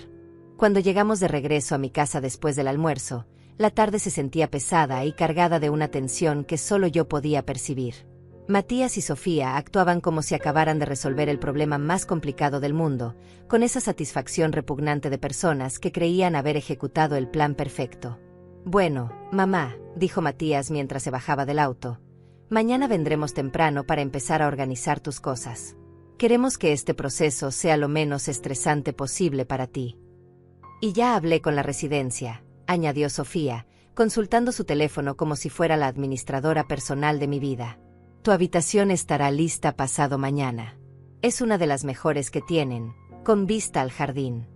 Cuando llegamos de regreso a mi casa después del almuerzo, la tarde se sentía pesada y cargada de una tensión que solo yo podía percibir. Matías y Sofía actuaban como si acabaran de resolver el problema más complicado del mundo, con esa satisfacción repugnante de personas que creían haber ejecutado el plan perfecto. Bueno, mamá, dijo Matías mientras se bajaba del auto, mañana vendremos temprano para empezar a organizar tus cosas. Queremos que este proceso sea lo menos estresante posible para ti. Y ya hablé con la residencia, añadió Sofía, consultando su teléfono como si fuera la administradora personal de mi vida. Tu habitación estará lista pasado mañana. Es una de las mejores que tienen, con vista al jardín.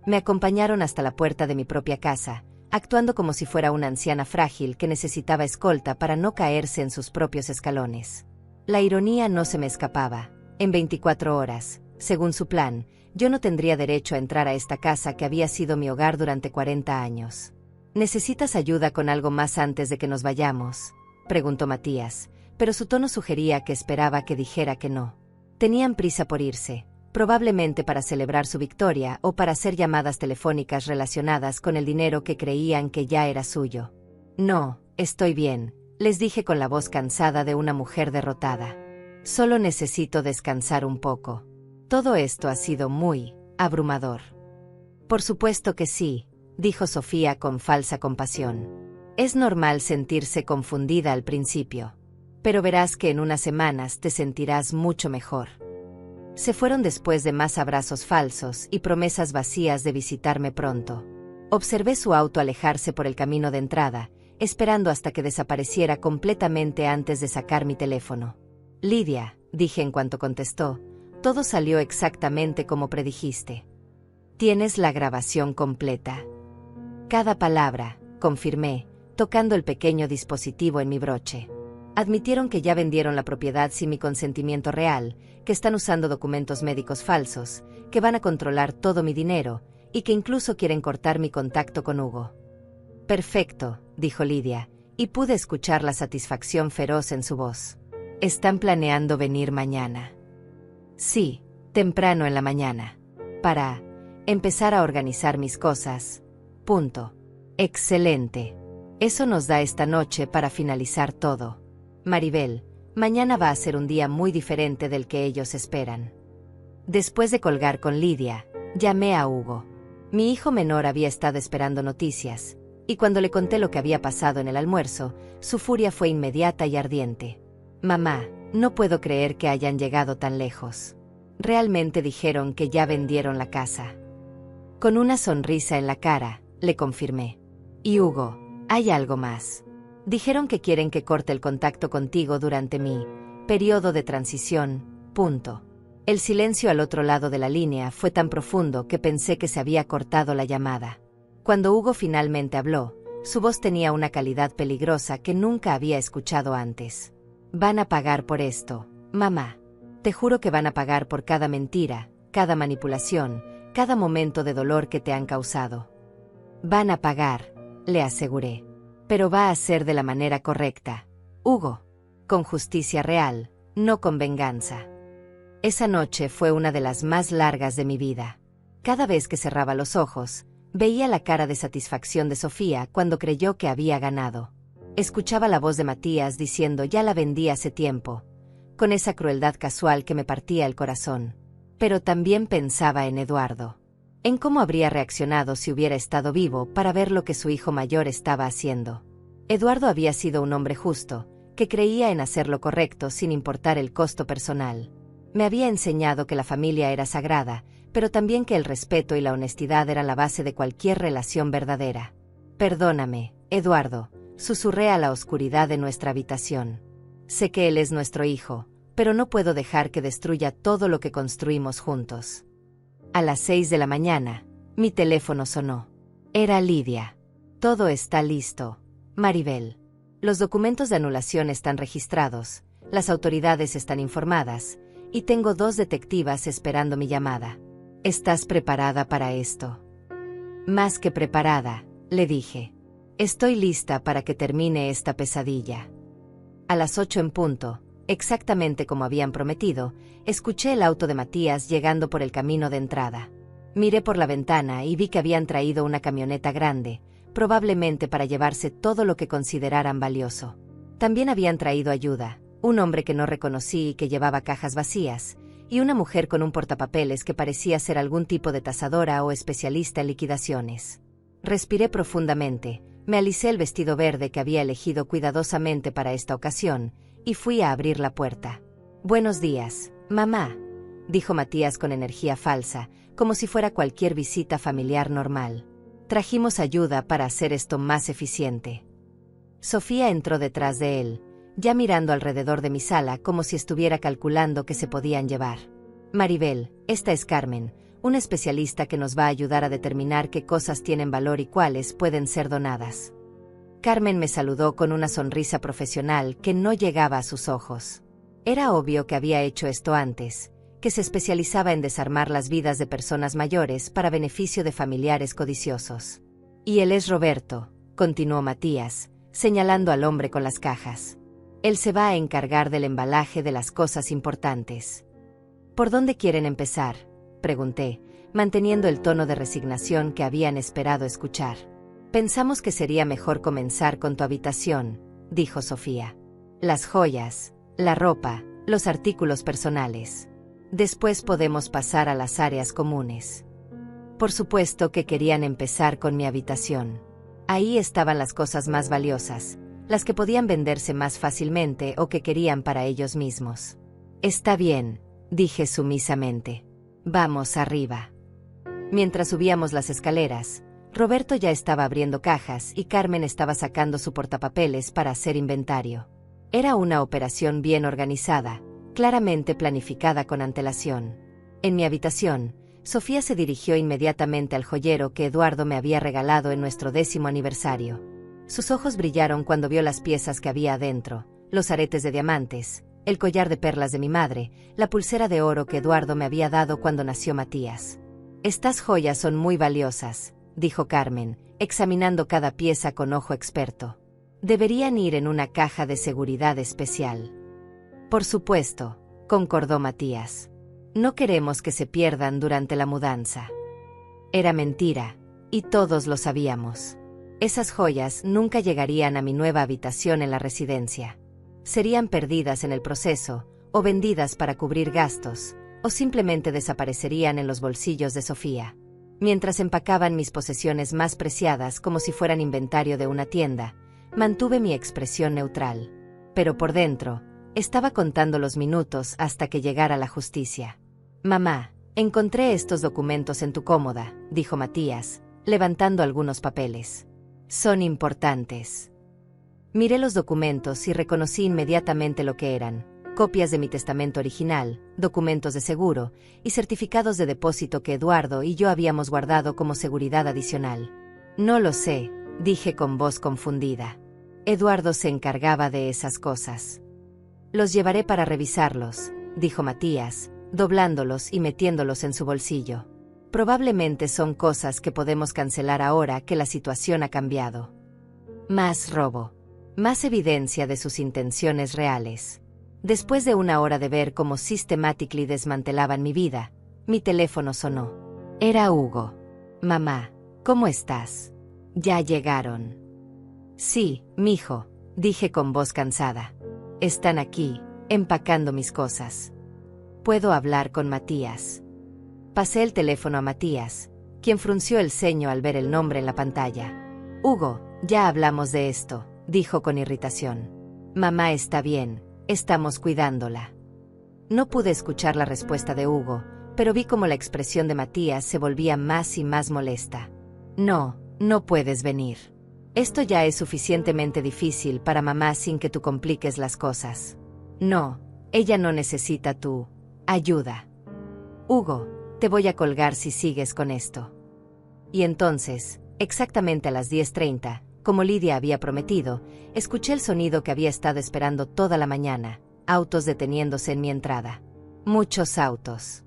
Me acompañaron hasta la puerta de mi propia casa, actuando como si fuera una anciana frágil que necesitaba escolta para no caerse en sus propios escalones. La ironía no se me escapaba. En 24 horas, según su plan, yo no tendría derecho a entrar a esta casa que había sido mi hogar durante 40 años. ¿Necesitas ayuda con algo más antes de que nos vayamos?, preguntó Matías, pero su tono sugería que esperaba que dijera que no. Tenían prisa por irse, probablemente para celebrar su victoria o para hacer llamadas telefónicas relacionadas con el dinero que creían que ya era suyo. No, estoy bien, les dije con la voz cansada de una mujer derrotada. Solo necesito descansar un poco. Todo esto ha sido muy abrumador. Por supuesto que sí, dijo Sofía con falsa compasión. Es normal sentirse confundida al principio. Pero verás que en unas semanas te sentirás mucho mejor. Se fueron después de más abrazos falsos y promesas vacías de visitarme pronto. Observé su auto alejarse por el camino de entrada, esperando hasta que desapareciera completamente antes de sacar mi teléfono. Lidia, dije en cuanto contestó, todo salió exactamente como predijiste. Tienes la grabación completa. Cada palabra, confirmé, tocando el pequeño dispositivo en mi broche. Admitieron que ya vendieron la propiedad sin mi consentimiento real, que están usando documentos médicos falsos, que van a controlar todo mi dinero, y que incluso quieren cortar mi contacto con Hugo. Perfecto, dijo Lidia, y pude escuchar la satisfacción feroz en su voz. ¿Están planeando venir mañana? Sí, temprano en la mañana. Para empezar a organizar mis cosas. Punto. Excelente. Eso nos da esta noche para finalizar todo. Maribel, mañana va a ser un día muy diferente del que ellos esperan. Después de colgar con Lidia, llamé a Hugo. Mi hijo menor había estado esperando noticias, y cuando le conté lo que había pasado en el almuerzo, su furia fue inmediata y ardiente. Mamá, no puedo creer que hayan llegado tan lejos. Realmente dijeron que ya vendieron la casa. Con una sonrisa en la cara, le confirmé. Y Hugo, hay algo más. Dijeron que quieren que corte el contacto contigo durante mi periodo de transición. Punto. El silencio al otro lado de la línea fue tan profundo que pensé que se había cortado la llamada. Cuando Hugo finalmente habló, su voz tenía una calidad peligrosa que nunca había escuchado antes. Van a pagar por esto, mamá. Te juro que van a pagar por cada mentira, cada manipulación, cada momento de dolor que te han causado. Van a pagar, le aseguré. Pero va a ser de la manera correcta. Hugo. Con justicia real, no con venganza. Esa noche fue una de las más largas de mi vida. Cada vez que cerraba los ojos, veía la cara de satisfacción de Sofía cuando creyó que había ganado. Escuchaba la voz de Matías diciendo ya la vendí hace tiempo, con esa crueldad casual que me partía el corazón. Pero también pensaba en Eduardo. En cómo habría reaccionado si hubiera estado vivo para ver lo que su hijo mayor estaba haciendo. Eduardo había sido un hombre justo, que creía en hacer lo correcto sin importar el costo personal. Me había enseñado que la familia era sagrada, pero también que el respeto y la honestidad eran la base de cualquier relación verdadera. Perdóname, Eduardo, susurré a la oscuridad de nuestra habitación. Sé que él es nuestro hijo, pero no puedo dejar que destruya todo lo que construimos juntos. A las 6 de la mañana, mi teléfono sonó. Era Lidia. Todo está listo, Maribel. Los documentos de anulación están registrados, las autoridades están informadas, y tengo 2 detectivas esperando mi llamada. ¿Estás preparada para esto? Más que preparada, le dije. Estoy lista para que termine esta pesadilla. A las 8 en punto, exactamente como habían prometido, escuché el auto de Matías llegando por el camino de entrada. Miré por la ventana y vi que habían traído una camioneta grande, probablemente para llevarse todo lo que consideraran valioso. También habían traído ayuda, un hombre que no reconocí y que llevaba cajas vacías, y una mujer con un portapapeles que parecía ser algún tipo de tasadora o especialista en liquidaciones. Respiré profundamente, me alicé el vestido verde que había elegido cuidadosamente para esta ocasión, y fui a abrir la puerta. «Buenos días, mamá», dijo Matías con energía falsa, como si fuera cualquier visita familiar normal. «Trajimos ayuda para hacer esto más eficiente». Sofía entró detrás de él, ya mirando alrededor de mi sala como si estuviera calculando qué se podían llevar. «Maribel, esta es Carmen, una especialista que nos va a ayudar a determinar qué cosas tienen valor y cuáles pueden ser donadas». Carmen me saludó con una sonrisa profesional que no llegaba a sus ojos. Era obvio que había hecho esto antes, que se especializaba en desarmar las vidas de personas mayores para beneficio de familiares codiciosos. «Y él es Roberto», continuó Matías, señalando al hombre con las cajas. «Él se va a encargar del embalaje de las cosas importantes». «¿Por dónde quieren empezar?», pregunté, manteniendo el tono de resignación que habían esperado escuchar. «Pensamos que sería mejor comenzar con tu habitación», dijo Sofía. «Las joyas, la ropa, los artículos personales. Después podemos pasar a las áreas comunes». Por supuesto que querían empezar con mi habitación. Ahí estaban las cosas más valiosas, las que podían venderse más fácilmente o que querían para ellos mismos. «Está bien», dije sumisamente. «Vamos arriba». Mientras subíamos las escaleras, Roberto ya estaba abriendo cajas y Carmen estaba sacando su portapapeles para hacer inventario. Era una operación bien organizada, claramente planificada con antelación. En mi habitación, Sofía se dirigió inmediatamente al joyero que Eduardo me había regalado en nuestro 10º aniversario. Sus ojos brillaron cuando vio las piezas que había adentro, los aretes de diamantes, el collar de perlas de mi madre, la pulsera de oro que Eduardo me había dado cuando nació Matías. «Estas joyas son muy valiosas», dijo Carmen, examinando cada pieza con ojo experto. «Deberían ir en una caja de seguridad especial». «Por supuesto», concordó Matías. «No queremos que se pierdan durante la mudanza». Era mentira, y todos lo sabíamos. Esas joyas nunca llegarían a mi nueva habitación en la residencia. Serían perdidas en el proceso, o vendidas para cubrir gastos, o simplemente desaparecerían en los bolsillos de Sofía. Mientras empacaban mis posesiones más preciadas como si fueran inventario de una tienda, mantuve mi expresión neutral. Pero por dentro, estaba contando los minutos hasta que llegara la justicia. «Mamá, encontré estos documentos en tu cómoda», dijo Matías, levantando algunos papeles. «Son importantes». Miré los documentos y reconocí inmediatamente lo que eran: copias de mi testamento original, documentos de seguro y certificados de depósito que Eduardo y yo habíamos guardado como seguridad adicional. «No lo sé», dije con voz confundida. «Eduardo se encargaba de esas cosas». «Los llevaré para revisarlos», dijo Matías, doblándolos y metiéndolos en su bolsillo. «Probablemente son cosas que podemos cancelar ahora que la situación ha cambiado». «Más robo». Más evidencia de sus intenciones reales. Después de una hora de ver cómo sistemáticamente desmantelaban mi vida, mi teléfono sonó. Era Hugo. Mamá, ¿cómo estás? ¿Ya llegaron? Sí, mijo, dije con voz cansada. Están aquí, empacando mis cosas. ¿Puedo hablar con Matías? Pasé el teléfono a Matías, quien frunció el ceño al ver el nombre en la pantalla. Hugo, ya hablamos de esto, dijo con irritación. Mamá está bien, estamos cuidándola. No pude escuchar la respuesta de Hugo, pero vi cómo la expresión de Matías se volvía más y más molesta. No, no puedes venir. Esto ya es suficientemente difícil para mamá sin que tú compliques las cosas. No, ella no necesita tu ayuda. Hugo, te voy a colgar si sigues con esto. Y entonces, exactamente a las 10:30, como Lidia había prometido, escuché el sonido que había estado esperando toda la mañana, autos deteniéndose en mi entrada. Muchos autos.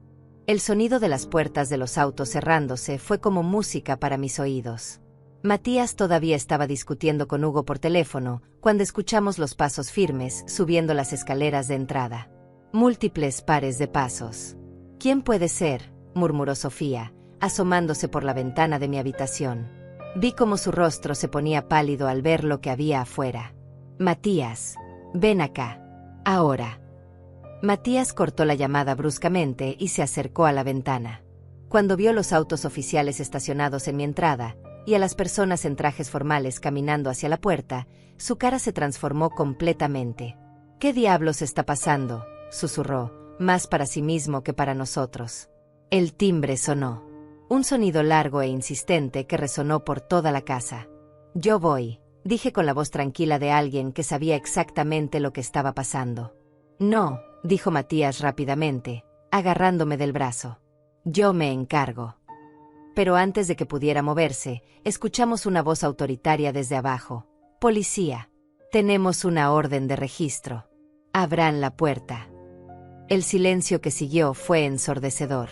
El sonido de las puertas de los autos cerrándose fue como música para mis oídos. Matías todavía estaba discutiendo con Hugo por teléfono, cuando escuchamos los pasos firmes subiendo las escaleras de entrada. Múltiples pares de pasos. ¿Quién puede ser?, murmuró Sofía, asomándose por la ventana de mi habitación. Vi cómo su rostro se ponía pálido al ver lo que había afuera. Matías, ven acá. Ahora. Matías cortó la llamada bruscamente y se acercó a la ventana. Cuando vio los autos oficiales estacionados en mi entrada, y a las personas en trajes formales caminando hacia la puerta, su cara se transformó completamente. ¿Qué diablos está pasando?, susurró, más para sí mismo que para nosotros. El timbre sonó. Un sonido largo e insistente que resonó por toda la casa. Yo voy, dije con la voz tranquila de alguien que sabía exactamente lo que estaba pasando. No, dijo Matías rápidamente, agarrándome del brazo. Yo me encargo. Pero antes de que pudiera moverse, escuchamos una voz autoritaria desde abajo. Policía. Tenemos una orden de registro. Abran la puerta. El silencio que siguió fue ensordecedor.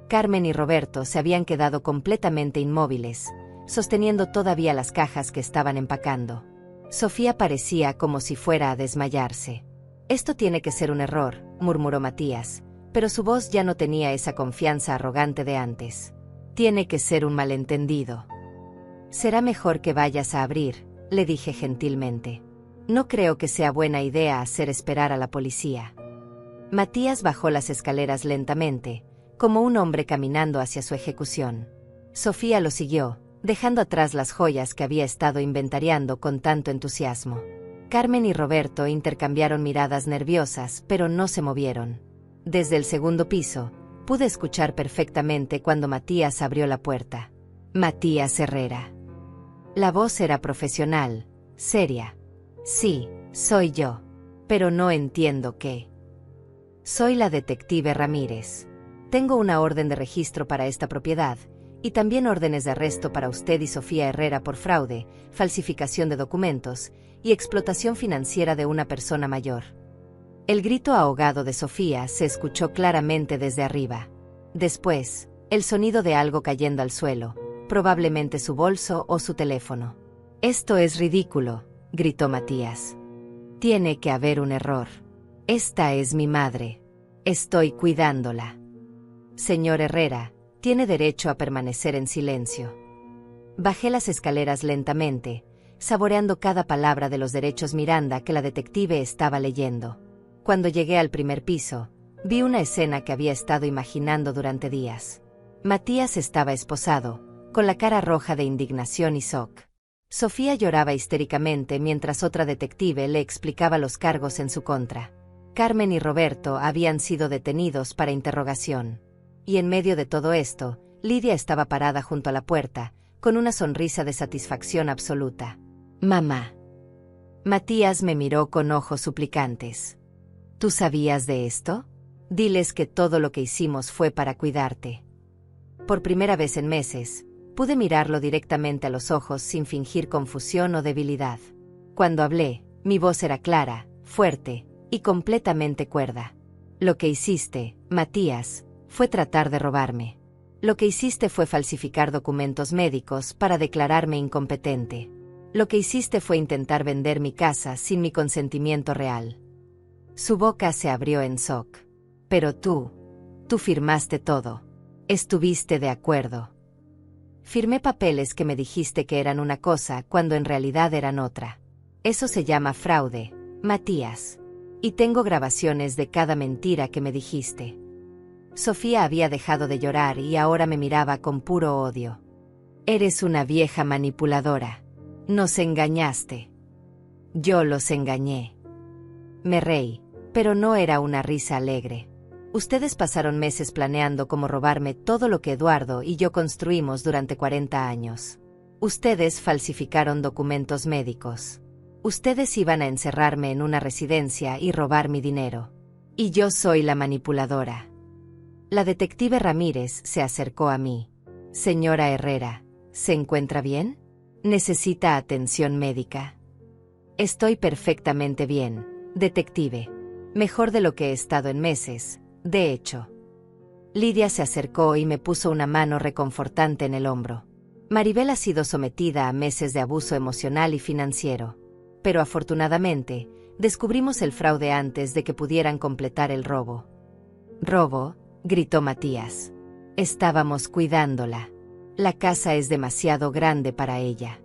Carmen y Roberto se habían quedado completamente inmóviles, sosteniendo todavía las cajas que estaban empacando. Sofía parecía como si fuera a desmayarse. Esto tiene que ser un error, murmuró Matías, pero su voz ya no tenía esa confianza arrogante de antes. Tiene que ser un malentendido. Será mejor que vayas a abrir, le dije gentilmente. No creo que sea buena idea hacer esperar a la policía. Matías bajó las escaleras lentamente, como un hombre caminando hacia su ejecución. Sofía lo siguió, dejando atrás las joyas que había estado inventariando con tanto entusiasmo. Carmen y Roberto intercambiaron miradas nerviosas, pero no se movieron. Desde el segundo piso, pude escuchar perfectamente cuando Matías abrió la puerta. Matías Herrera. La voz era profesional, seria. Sí, soy yo. Pero no entiendo qué. Soy la detective Ramírez. Tengo una orden de registro para esta propiedad, y también órdenes de arresto para usted y Sofía Herrera por fraude, falsificación de documentos y explotación financiera de una persona mayor. El grito ahogado de Sofía se escuchó claramente desde arriba. Después, el sonido de algo cayendo al suelo, probablemente su bolso o su teléfono. Esto es ridículo, gritó Matías. Tiene que haber un error. Esta es mi madre. Estoy cuidándola. Señor Herrera, tiene derecho a permanecer en silencio. Bajé las escaleras lentamente, saboreando cada palabra de los derechos Miranda que la detective estaba leyendo. Cuando llegué al primer piso, vi una escena que había estado imaginando durante días. Matías estaba esposado, con la cara roja de indignación y shock. Sofía lloraba histéricamente mientras otra detective le explicaba los cargos en su contra. Carmen y Roberto habían sido detenidos para interrogación. Y en medio de todo esto, Lidia estaba parada junto a la puerta, con una sonrisa de satisfacción absoluta. Mamá. Matías me miró con ojos suplicantes. ¿Tú sabías de esto? Diles que todo lo que hicimos fue para cuidarte. Por primera vez en meses, pude mirarlo directamente a los ojos sin fingir confusión o debilidad. Cuando hablé, mi voz era clara, fuerte y completamente cuerda. Lo que hiciste, Matías, fue tratar de robarme. Lo que hiciste fue falsificar documentos médicos para declararme incompetente. Lo que hiciste fue intentar vender mi casa sin mi consentimiento real. Su boca se abrió en shock. Pero tú firmaste todo. Estuviste de acuerdo. Firmé papeles que me dijiste que eran una cosa cuando en realidad eran otra. Eso se llama fraude, Matías. Y tengo grabaciones de cada mentira que me dijiste. Sofía había dejado de llorar y ahora me miraba con puro odio. Eres una vieja manipuladora. Nos engañaste. Yo los engañé. Me reí, pero no era una risa alegre. Ustedes pasaron meses planeando cómo robarme todo lo que Eduardo y yo construimos durante 40 años. Ustedes falsificaron documentos médicos. Ustedes iban a encerrarme en una residencia y robar mi dinero. Y yo soy la manipuladora. La detective Ramírez se acercó a mí. Señora Herrera, ¿se encuentra bien? ¿Necesita atención médica? Estoy perfectamente bien, detective. Mejor de lo que he estado en meses, de hecho. Lidia se acercó y me puso una mano reconfortante en el hombro. Maribel ha sido sometida a meses de abuso emocional y financiero. Pero afortunadamente, descubrimos el fraude antes de que pudieran completar el robo. ¿Robo?, gritó Matías. Estábamos cuidándola. La casa es demasiado grande para ella.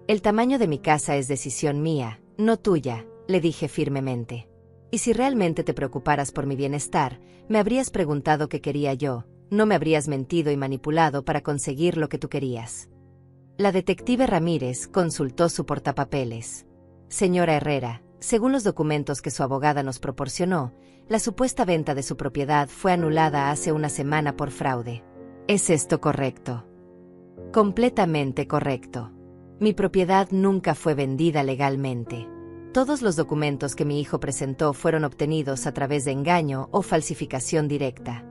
El tamaño de mi casa es decisión mía, no tuya, le dije firmemente. Y si realmente te preocuparas por mi bienestar, me habrías preguntado qué quería yo, no me habrías mentido y manipulado para conseguir lo que tú querías. La detective Ramírez consultó su portapapeles. Señora Herrera, según los documentos que su abogada nos proporcionó, la supuesta venta de su propiedad fue anulada hace una semana por fraude. ¿Es esto correcto? Completamente correcto. Mi propiedad nunca fue vendida legalmente. Todos los documentos que mi hijo presentó fueron obtenidos a través de engaño o falsificación directa.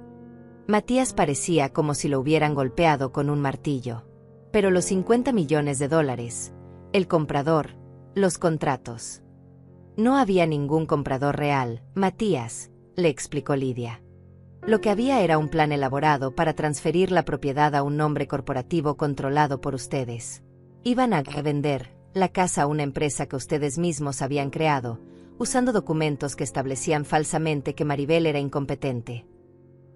Matías parecía como si lo hubieran golpeado con un martillo. Pero los 50 millones de dólares, el comprador, los contratos. No había ningún comprador real, Matías, le explicó Lidia. Lo que había era un plan elaborado para transferir la propiedad a un nombre corporativo controlado por ustedes. Iban a vender la casa a una empresa que ustedes mismos habían creado, usando documentos que establecían falsamente que Maribel era incompetente.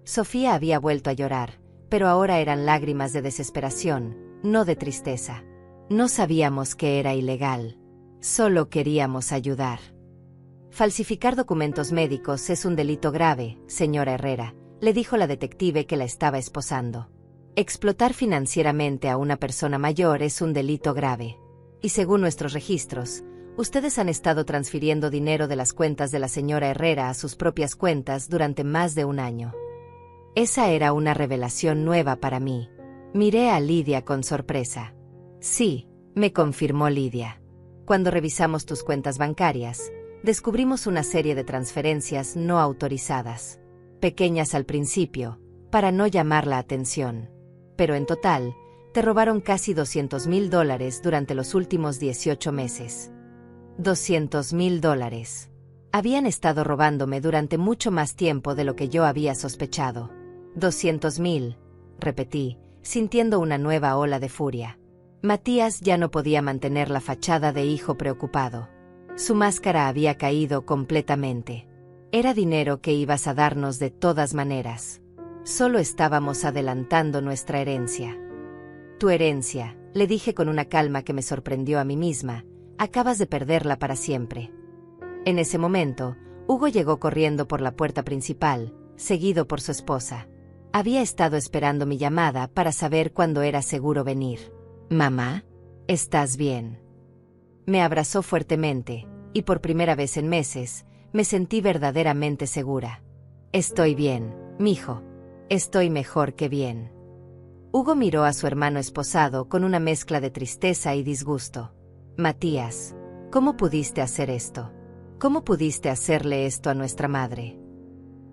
Sofía había vuelto a llorar, pero ahora eran lágrimas de desesperación, no de tristeza. No sabíamos que era ilegal. Solo queríamos ayudar. Falsificar documentos médicos es un delito grave, señora Herrera, le dijo la detective que la estaba esposando. Explotar financieramente a una persona mayor es un delito grave. Y según nuestros registros, ustedes han estado transfiriendo dinero de las cuentas de la señora Herrera a sus propias cuentas durante más de un año. Esa era una revelación nueva para mí. Miré a Lidia con sorpresa. Sí, me confirmó Lidia. Cuando revisamos tus cuentas bancarias, descubrimos una serie de transferencias no autorizadas. Pequeñas al principio, para no llamar la atención. Pero en total, te robaron casi $200,000 durante los últimos 18 meses. $200,000. Habían estado robándome durante mucho más tiempo de lo que yo había sospechado. 200,000, repetí, sintiendo una nueva ola de furia. Matías ya no podía mantener la fachada de hijo preocupado. Su máscara había caído completamente. Era dinero que ibas a darnos de todas maneras. Solo estábamos adelantando nuestra herencia. Tu herencia, le dije con una calma que me sorprendió a mí misma, acabas de perderla para siempre. En ese momento, Hugo llegó corriendo por la puerta principal, seguido por su esposa. Había estado esperando mi llamada para saber cuándo era seguro venir. Mamá, ¿estás bien? Me abrazó fuertemente, y por primera vez en meses, me sentí verdaderamente segura. Estoy bien, mijo. Estoy mejor que bien. Hugo miró a su hermano esposado con una mezcla de tristeza y disgusto. Matías, ¿cómo pudiste hacer esto? ¿Cómo pudiste hacerle esto a nuestra madre?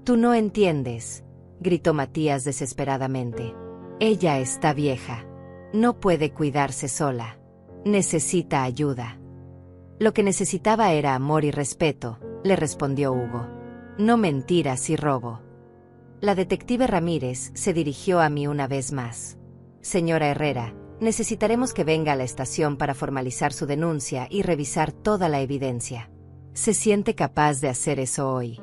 Tú no entiendes, gritó Matías desesperadamente. Ella está vieja. No puede cuidarse sola. Necesita ayuda. Lo que necesitaba era amor y respeto, le respondió Hugo. No mentiras y robo. La detective Ramírez se dirigió a mí una vez más. Señora Herrera, Necesitaremos que venga a la estación para formalizar su denuncia y revisar toda la evidencia. ¿Se siente capaz de hacer eso hoy?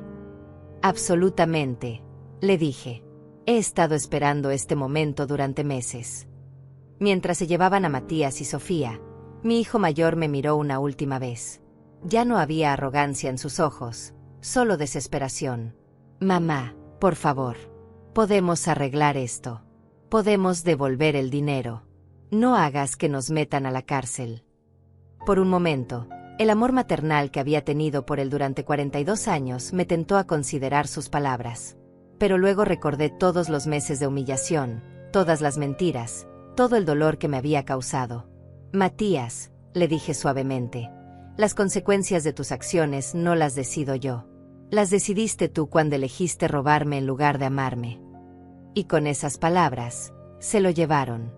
Absolutamente, le dije. He estado esperando este momento durante meses. Mientras se llevaban a Matías y Sofía, mi hijo mayor me miró una última vez. Ya no había arrogancia en sus ojos, solo desesperación. Mamá, por favor, podemos arreglar esto. Podemos devolver el dinero. No hagas que nos metan a la cárcel. Por un momento, el amor maternal que había tenido por él durante 42 años me tentó a considerar sus palabras. Pero luego recordé todos los meses de humillación, todas las mentiras, todo el dolor que me había causado. Matías, le dije suavemente, las consecuencias de tus acciones no las decido yo. Las decidiste tú cuando elegiste robarme en lugar de amarme. Y con esas palabras, se lo llevaron.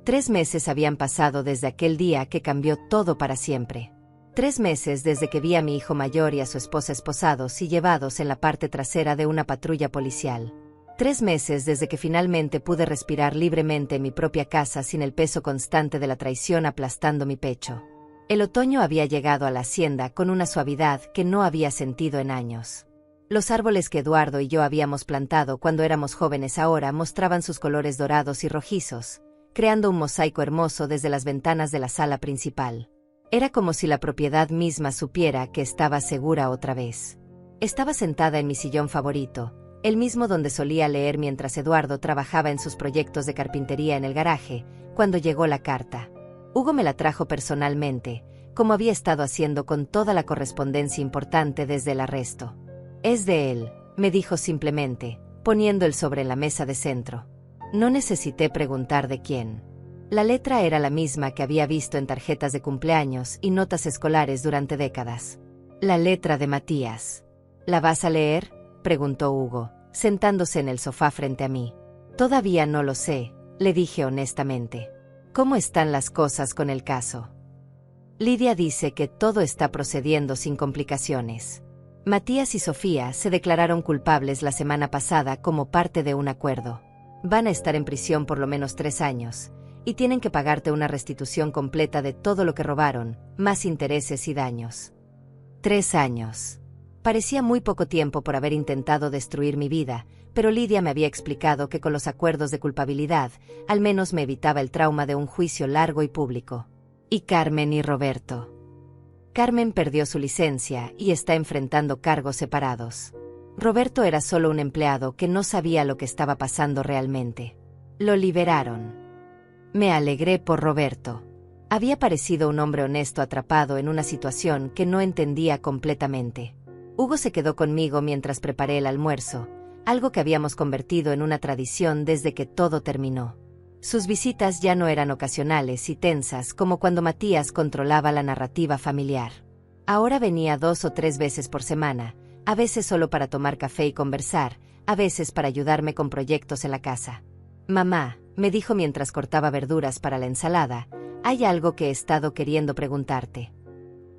3 meses habían pasado desde aquel día que cambió todo para siempre. 3 meses desde que vi a mi hijo mayor y a su esposa esposados y llevados en la parte trasera de una patrulla policial. 3 meses desde que finalmente pude respirar libremente en mi propia casa sin el peso constante de la traición aplastando mi pecho. El otoño había llegado a la hacienda con una suavidad que no había sentido en años. Los árboles que Eduardo y yo habíamos plantado cuando éramos jóvenes ahora mostraban sus colores dorados y rojizos, creando un mosaico hermoso desde las ventanas de la sala principal. Era como si la propiedad misma supiera que estaba segura otra vez. Estaba sentada en mi sillón favorito, el mismo donde solía leer mientras Eduardo trabajaba en sus proyectos de carpintería en el garaje, cuando llegó la carta. Hugo me la trajo personalmente, como había estado haciendo con toda la correspondencia importante desde el arresto. Es de él, me dijo simplemente, poniendo el sobre en la mesa de centro. No necesité preguntar de quién. La letra era la misma que había visto en tarjetas de cumpleaños y notas escolares durante décadas. La letra de Matías. ¿La vas a leer?, preguntó Hugo, sentándose en el sofá frente a mí. Todavía no lo sé, le dije honestamente. ¿Cómo están las cosas con el caso? Lidia dice que todo está procediendo sin complicaciones. Matías y Sofía se declararon culpables la semana pasada como parte de un acuerdo. Van a estar en prisión por lo menos 3 años, y tienen que pagarte una restitución completa de todo lo que robaron, más intereses y daños. 3 años. Parecía muy poco tiempo por haber intentado destruir mi vida, pero Lidia me había explicado que con los acuerdos de culpabilidad, al menos me evitaba el trauma de un juicio largo y público. ¿Y Carmen y Roberto? Carmen perdió su licencia y está enfrentando cargos separados. Roberto era solo un empleado que no sabía lo que estaba pasando realmente. Lo liberaron. Me alegré por Roberto. Había parecido un hombre honesto atrapado en una situación que no entendía completamente. Hugo se quedó conmigo mientras preparé el almuerzo, algo que habíamos convertido en una tradición desde que todo terminó. Sus visitas ya no eran ocasionales y tensas como cuando Matías controlaba la narrativa familiar. Ahora venía 2 o 3 veces por semana, a veces solo para tomar café y conversar, a veces para ayudarme con proyectos en la casa. Mamá, me dijo mientras cortaba verduras para la ensalada, hay algo que he estado queriendo preguntarte.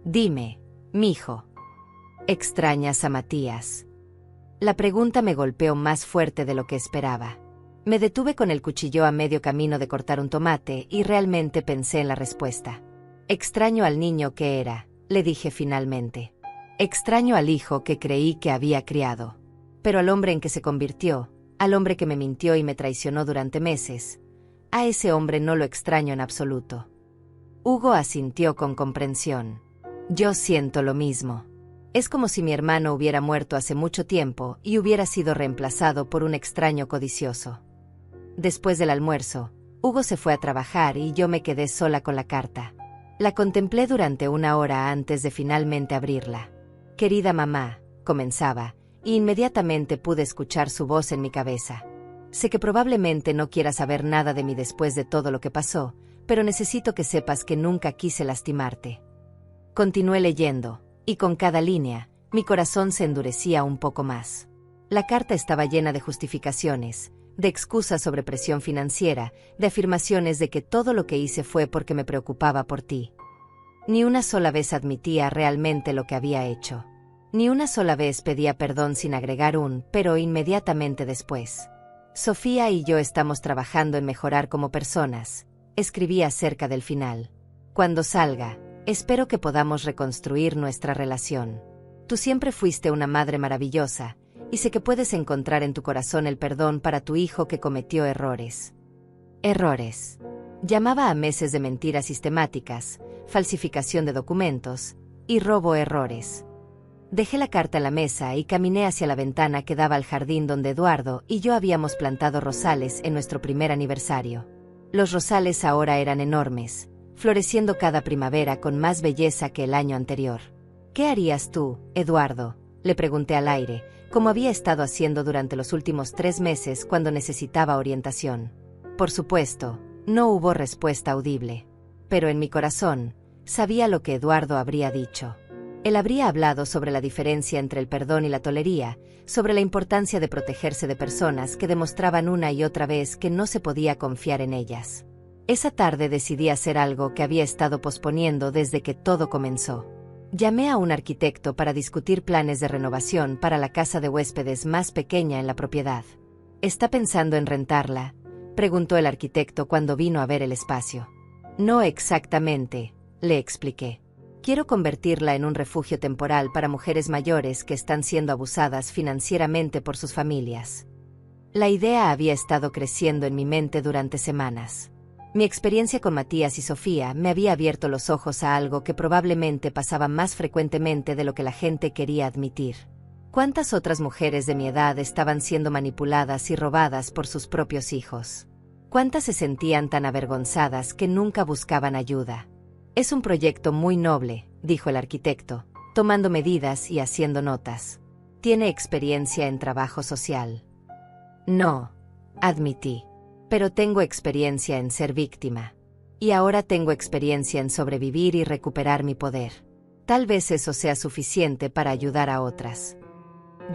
Dime, mijo. ¿Extrañas a Matías? La pregunta me golpeó más fuerte de lo que esperaba. Me detuve con el cuchillo a medio camino de cortar un tomate y realmente pensé en la respuesta. Extraño al niño que era, le dije finalmente. Extraño al hijo que creí que había criado. Pero al hombre en que se convirtió, al hombre que me mintió y me traicionó durante meses, a ese hombre no lo extraño en absoluto. Hugo asintió con comprensión. Yo siento lo mismo. Es como si mi hermano hubiera muerto hace mucho tiempo y hubiera sido reemplazado por un extraño codicioso. Después del almuerzo, Hugo se fue a trabajar y yo me quedé sola con la carta. La contemplé durante 1 hora antes de finalmente abrirla. Querida mamá, comenzaba, y inmediatamente pude escuchar su voz en mi cabeza. Sé que probablemente no quieras saber nada de mí después de todo lo que pasó, pero necesito que sepas que nunca quise lastimarte. Continué leyendo, y con cada línea, mi corazón se endurecía un poco más. La carta estaba llena de justificaciones, de excusas sobre presión financiera, de afirmaciones de que todo lo que hice fue porque me preocupaba por ti. Ni una sola vez admitía realmente lo que había hecho. Ni una sola vez pedía perdón sin agregar un pero inmediatamente después. Sofía y yo estamos trabajando en mejorar como personas, Escribí acerca del final. Cuando salga, espero que podamos reconstruir nuestra relación. Tú siempre fuiste una madre maravillosa, y sé que puedes encontrar en tu corazón el perdón para tu hijo que cometió errores. Errores. Llamaba a meses de mentiras sistemáticas, falsificación de documentos y robo errores. Dejé la carta en la mesa y caminé hacia la ventana que daba al jardín donde Eduardo y yo habíamos plantado rosales en nuestro primer aniversario. Los rosales ahora eran enormes, floreciendo cada primavera con más belleza que el año anterior. ¿Qué harías tú, Eduardo?, le pregunté al aire, como había estado haciendo durante los últimos 3 meses cuando necesitaba orientación. Por supuesto, no hubo respuesta audible. Pero en mi corazón, sabía lo que Eduardo habría dicho. Él habría hablado sobre la diferencia entre el perdón y la tolería, sobre la importancia de protegerse de personas que demostraban una y otra vez que no se podía confiar en ellas. Esa tarde decidí hacer algo que había estado posponiendo desde que todo comenzó. Llamé a un arquitecto para discutir planes de renovación para la casa de huéspedes más pequeña en la propiedad. ¿Está pensando en rentarla?, preguntó el arquitecto cuando vino a ver el espacio. No exactamente, le expliqué. Quiero convertirla en un refugio temporal para mujeres mayores que están siendo abusadas financieramente por sus familias. La idea había estado creciendo en mi mente durante semanas. Mi experiencia con Matías y Sofía me había abierto los ojos a algo que probablemente pasaba más frecuentemente de lo que la gente quería admitir. ¿Cuántas otras mujeres de mi edad estaban siendo manipuladas y robadas por sus propios hijos? ¿Cuántas se sentían tan avergonzadas que nunca buscaban ayuda? Es un proyecto muy noble, dijo el arquitecto, tomando medidas y haciendo notas. ¿Tiene experiencia en trabajo social? No, admití. Pero tengo experiencia en ser víctima. Y ahora tengo experiencia en sobrevivir y recuperar mi poder. Tal vez eso sea suficiente para ayudar a otras.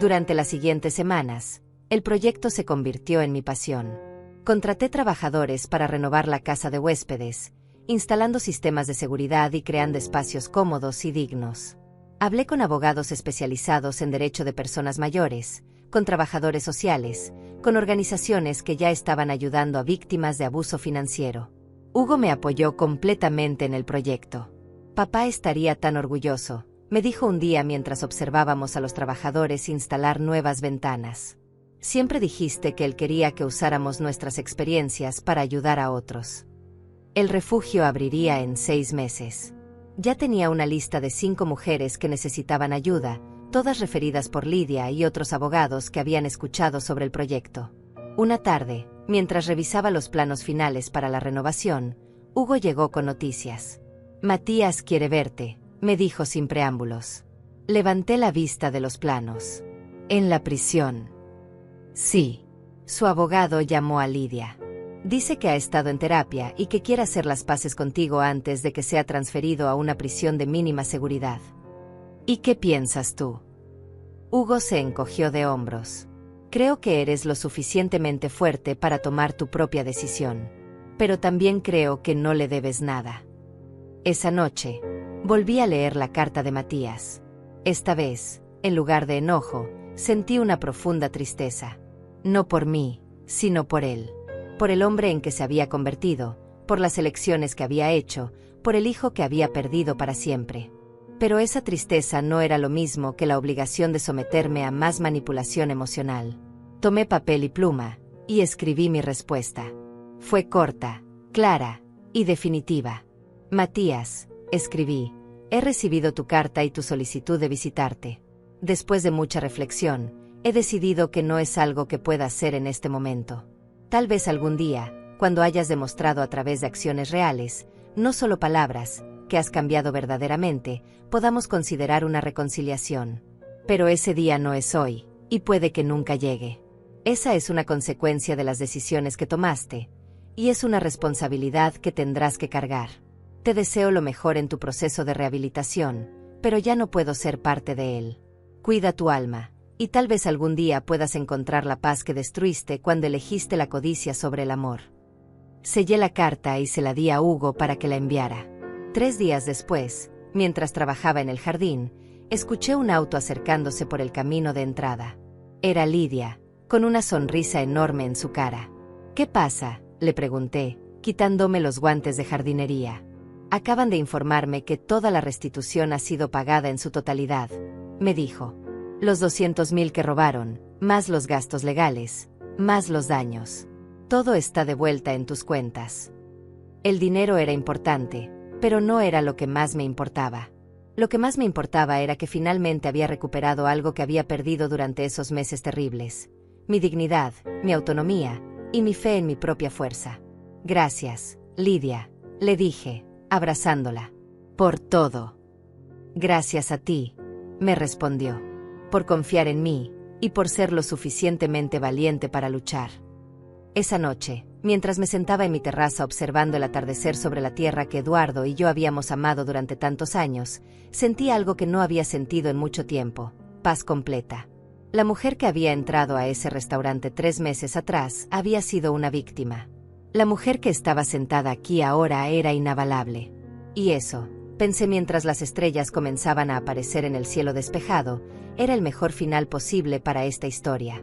Durante las siguientes semanas, el proyecto se convirtió en mi pasión. Contraté trabajadores para renovar la casa de huéspedes, instalando sistemas de seguridad y creando espacios cómodos y dignos. Hablé con abogados especializados en derecho de personas mayores, con trabajadores sociales, con organizaciones que ya estaban ayudando a víctimas de abuso financiero. Hugo me apoyó completamente en el proyecto. Papá estaría tan orgulloso, me dijo un día mientras observábamos a los trabajadores instalar nuevas ventanas. Siempre dijiste que él quería que usáramos nuestras experiencias para ayudar a otros. El refugio abriría en 6 meses. Ya tenía una lista de 5 mujeres que necesitaban ayuda, todas referidas por Lidia y otros abogados que habían escuchado sobre el proyecto. Una tarde, mientras revisaba los planos finales para la renovación, Hugo llegó con noticias. Matías quiere verte, me dijo sin preámbulos. Levanté la vista de los planos. En la prisión. Sí. Su abogado llamó a Lidia. Dice que ha estado en terapia y que quiere hacer las paces contigo antes de que sea transferido a una prisión de mínima seguridad. ¿Y qué piensas tú? Hugo se encogió de hombros. Creo que eres lo suficientemente fuerte para tomar tu propia decisión. Pero también creo que no le debes nada. Esa noche, volví a leer la carta de Matías. Esta vez, en lugar de enojo, sentí una profunda tristeza. No por mí, sino por él. Por el hombre en que se había convertido, por las elecciones que había hecho, por el hijo que había perdido para siempre. Pero esa tristeza no era lo mismo que la obligación de someterme a más manipulación emocional. Tomé papel y pluma, y escribí mi respuesta. Fue corta, clara y definitiva. Matías, escribí, he recibido tu carta y tu solicitud de visitarte. Después de mucha reflexión, he decidido que no es algo que pueda hacer en este momento. Tal vez algún día, cuando hayas demostrado a través de acciones reales, no solo palabras, que has cambiado verdaderamente, podamos considerar una reconciliación. Pero ese día no es hoy, y puede que nunca llegue. Esa es una consecuencia de las decisiones que tomaste, y es una responsabilidad que tendrás que cargar. Te deseo lo mejor en tu proceso de rehabilitación, pero ya no puedo ser parte de él. Cuida tu alma, y tal vez algún día puedas encontrar la paz que destruiste cuando elegiste la codicia sobre el amor. Sellé la carta y se la di a Hugo para que la enviara. 3 días después, mientras trabajaba en el jardín, escuché un auto acercándose por el camino de entrada. Era Lidia, con una sonrisa enorme en su cara. ¿Qué pasa?, le pregunté, quitándome los guantes de jardinería. Acaban de informarme que toda la restitución ha sido pagada en su totalidad, me dijo. Los 200.000 que robaron, más los gastos legales, más los daños. Todo está de vuelta en tus cuentas. El dinero era importante, pero no era lo que más me importaba. Lo que más me importaba era que finalmente había recuperado algo que había perdido durante esos meses terribles. Mi dignidad, mi autonomía y mi fe en mi propia fuerza. Gracias, Lidia, le dije, abrazándola. Por todo. Gracias a ti, me respondió. Por confiar en mí y por ser lo suficientemente valiente para luchar. Esa noche, mientras me sentaba en mi terraza observando el atardecer sobre la tierra que Eduardo y yo habíamos amado durante tantos años, sentí algo que no había sentido en mucho tiempo: paz completa. La mujer que había entrado a ese restaurante 3 meses atrás había sido una víctima. La mujer que estaba sentada aquí ahora era inavalable. Y eso, pensé mientras las estrellas comenzaban a aparecer en el cielo despejado, era el mejor final posible para esta historia.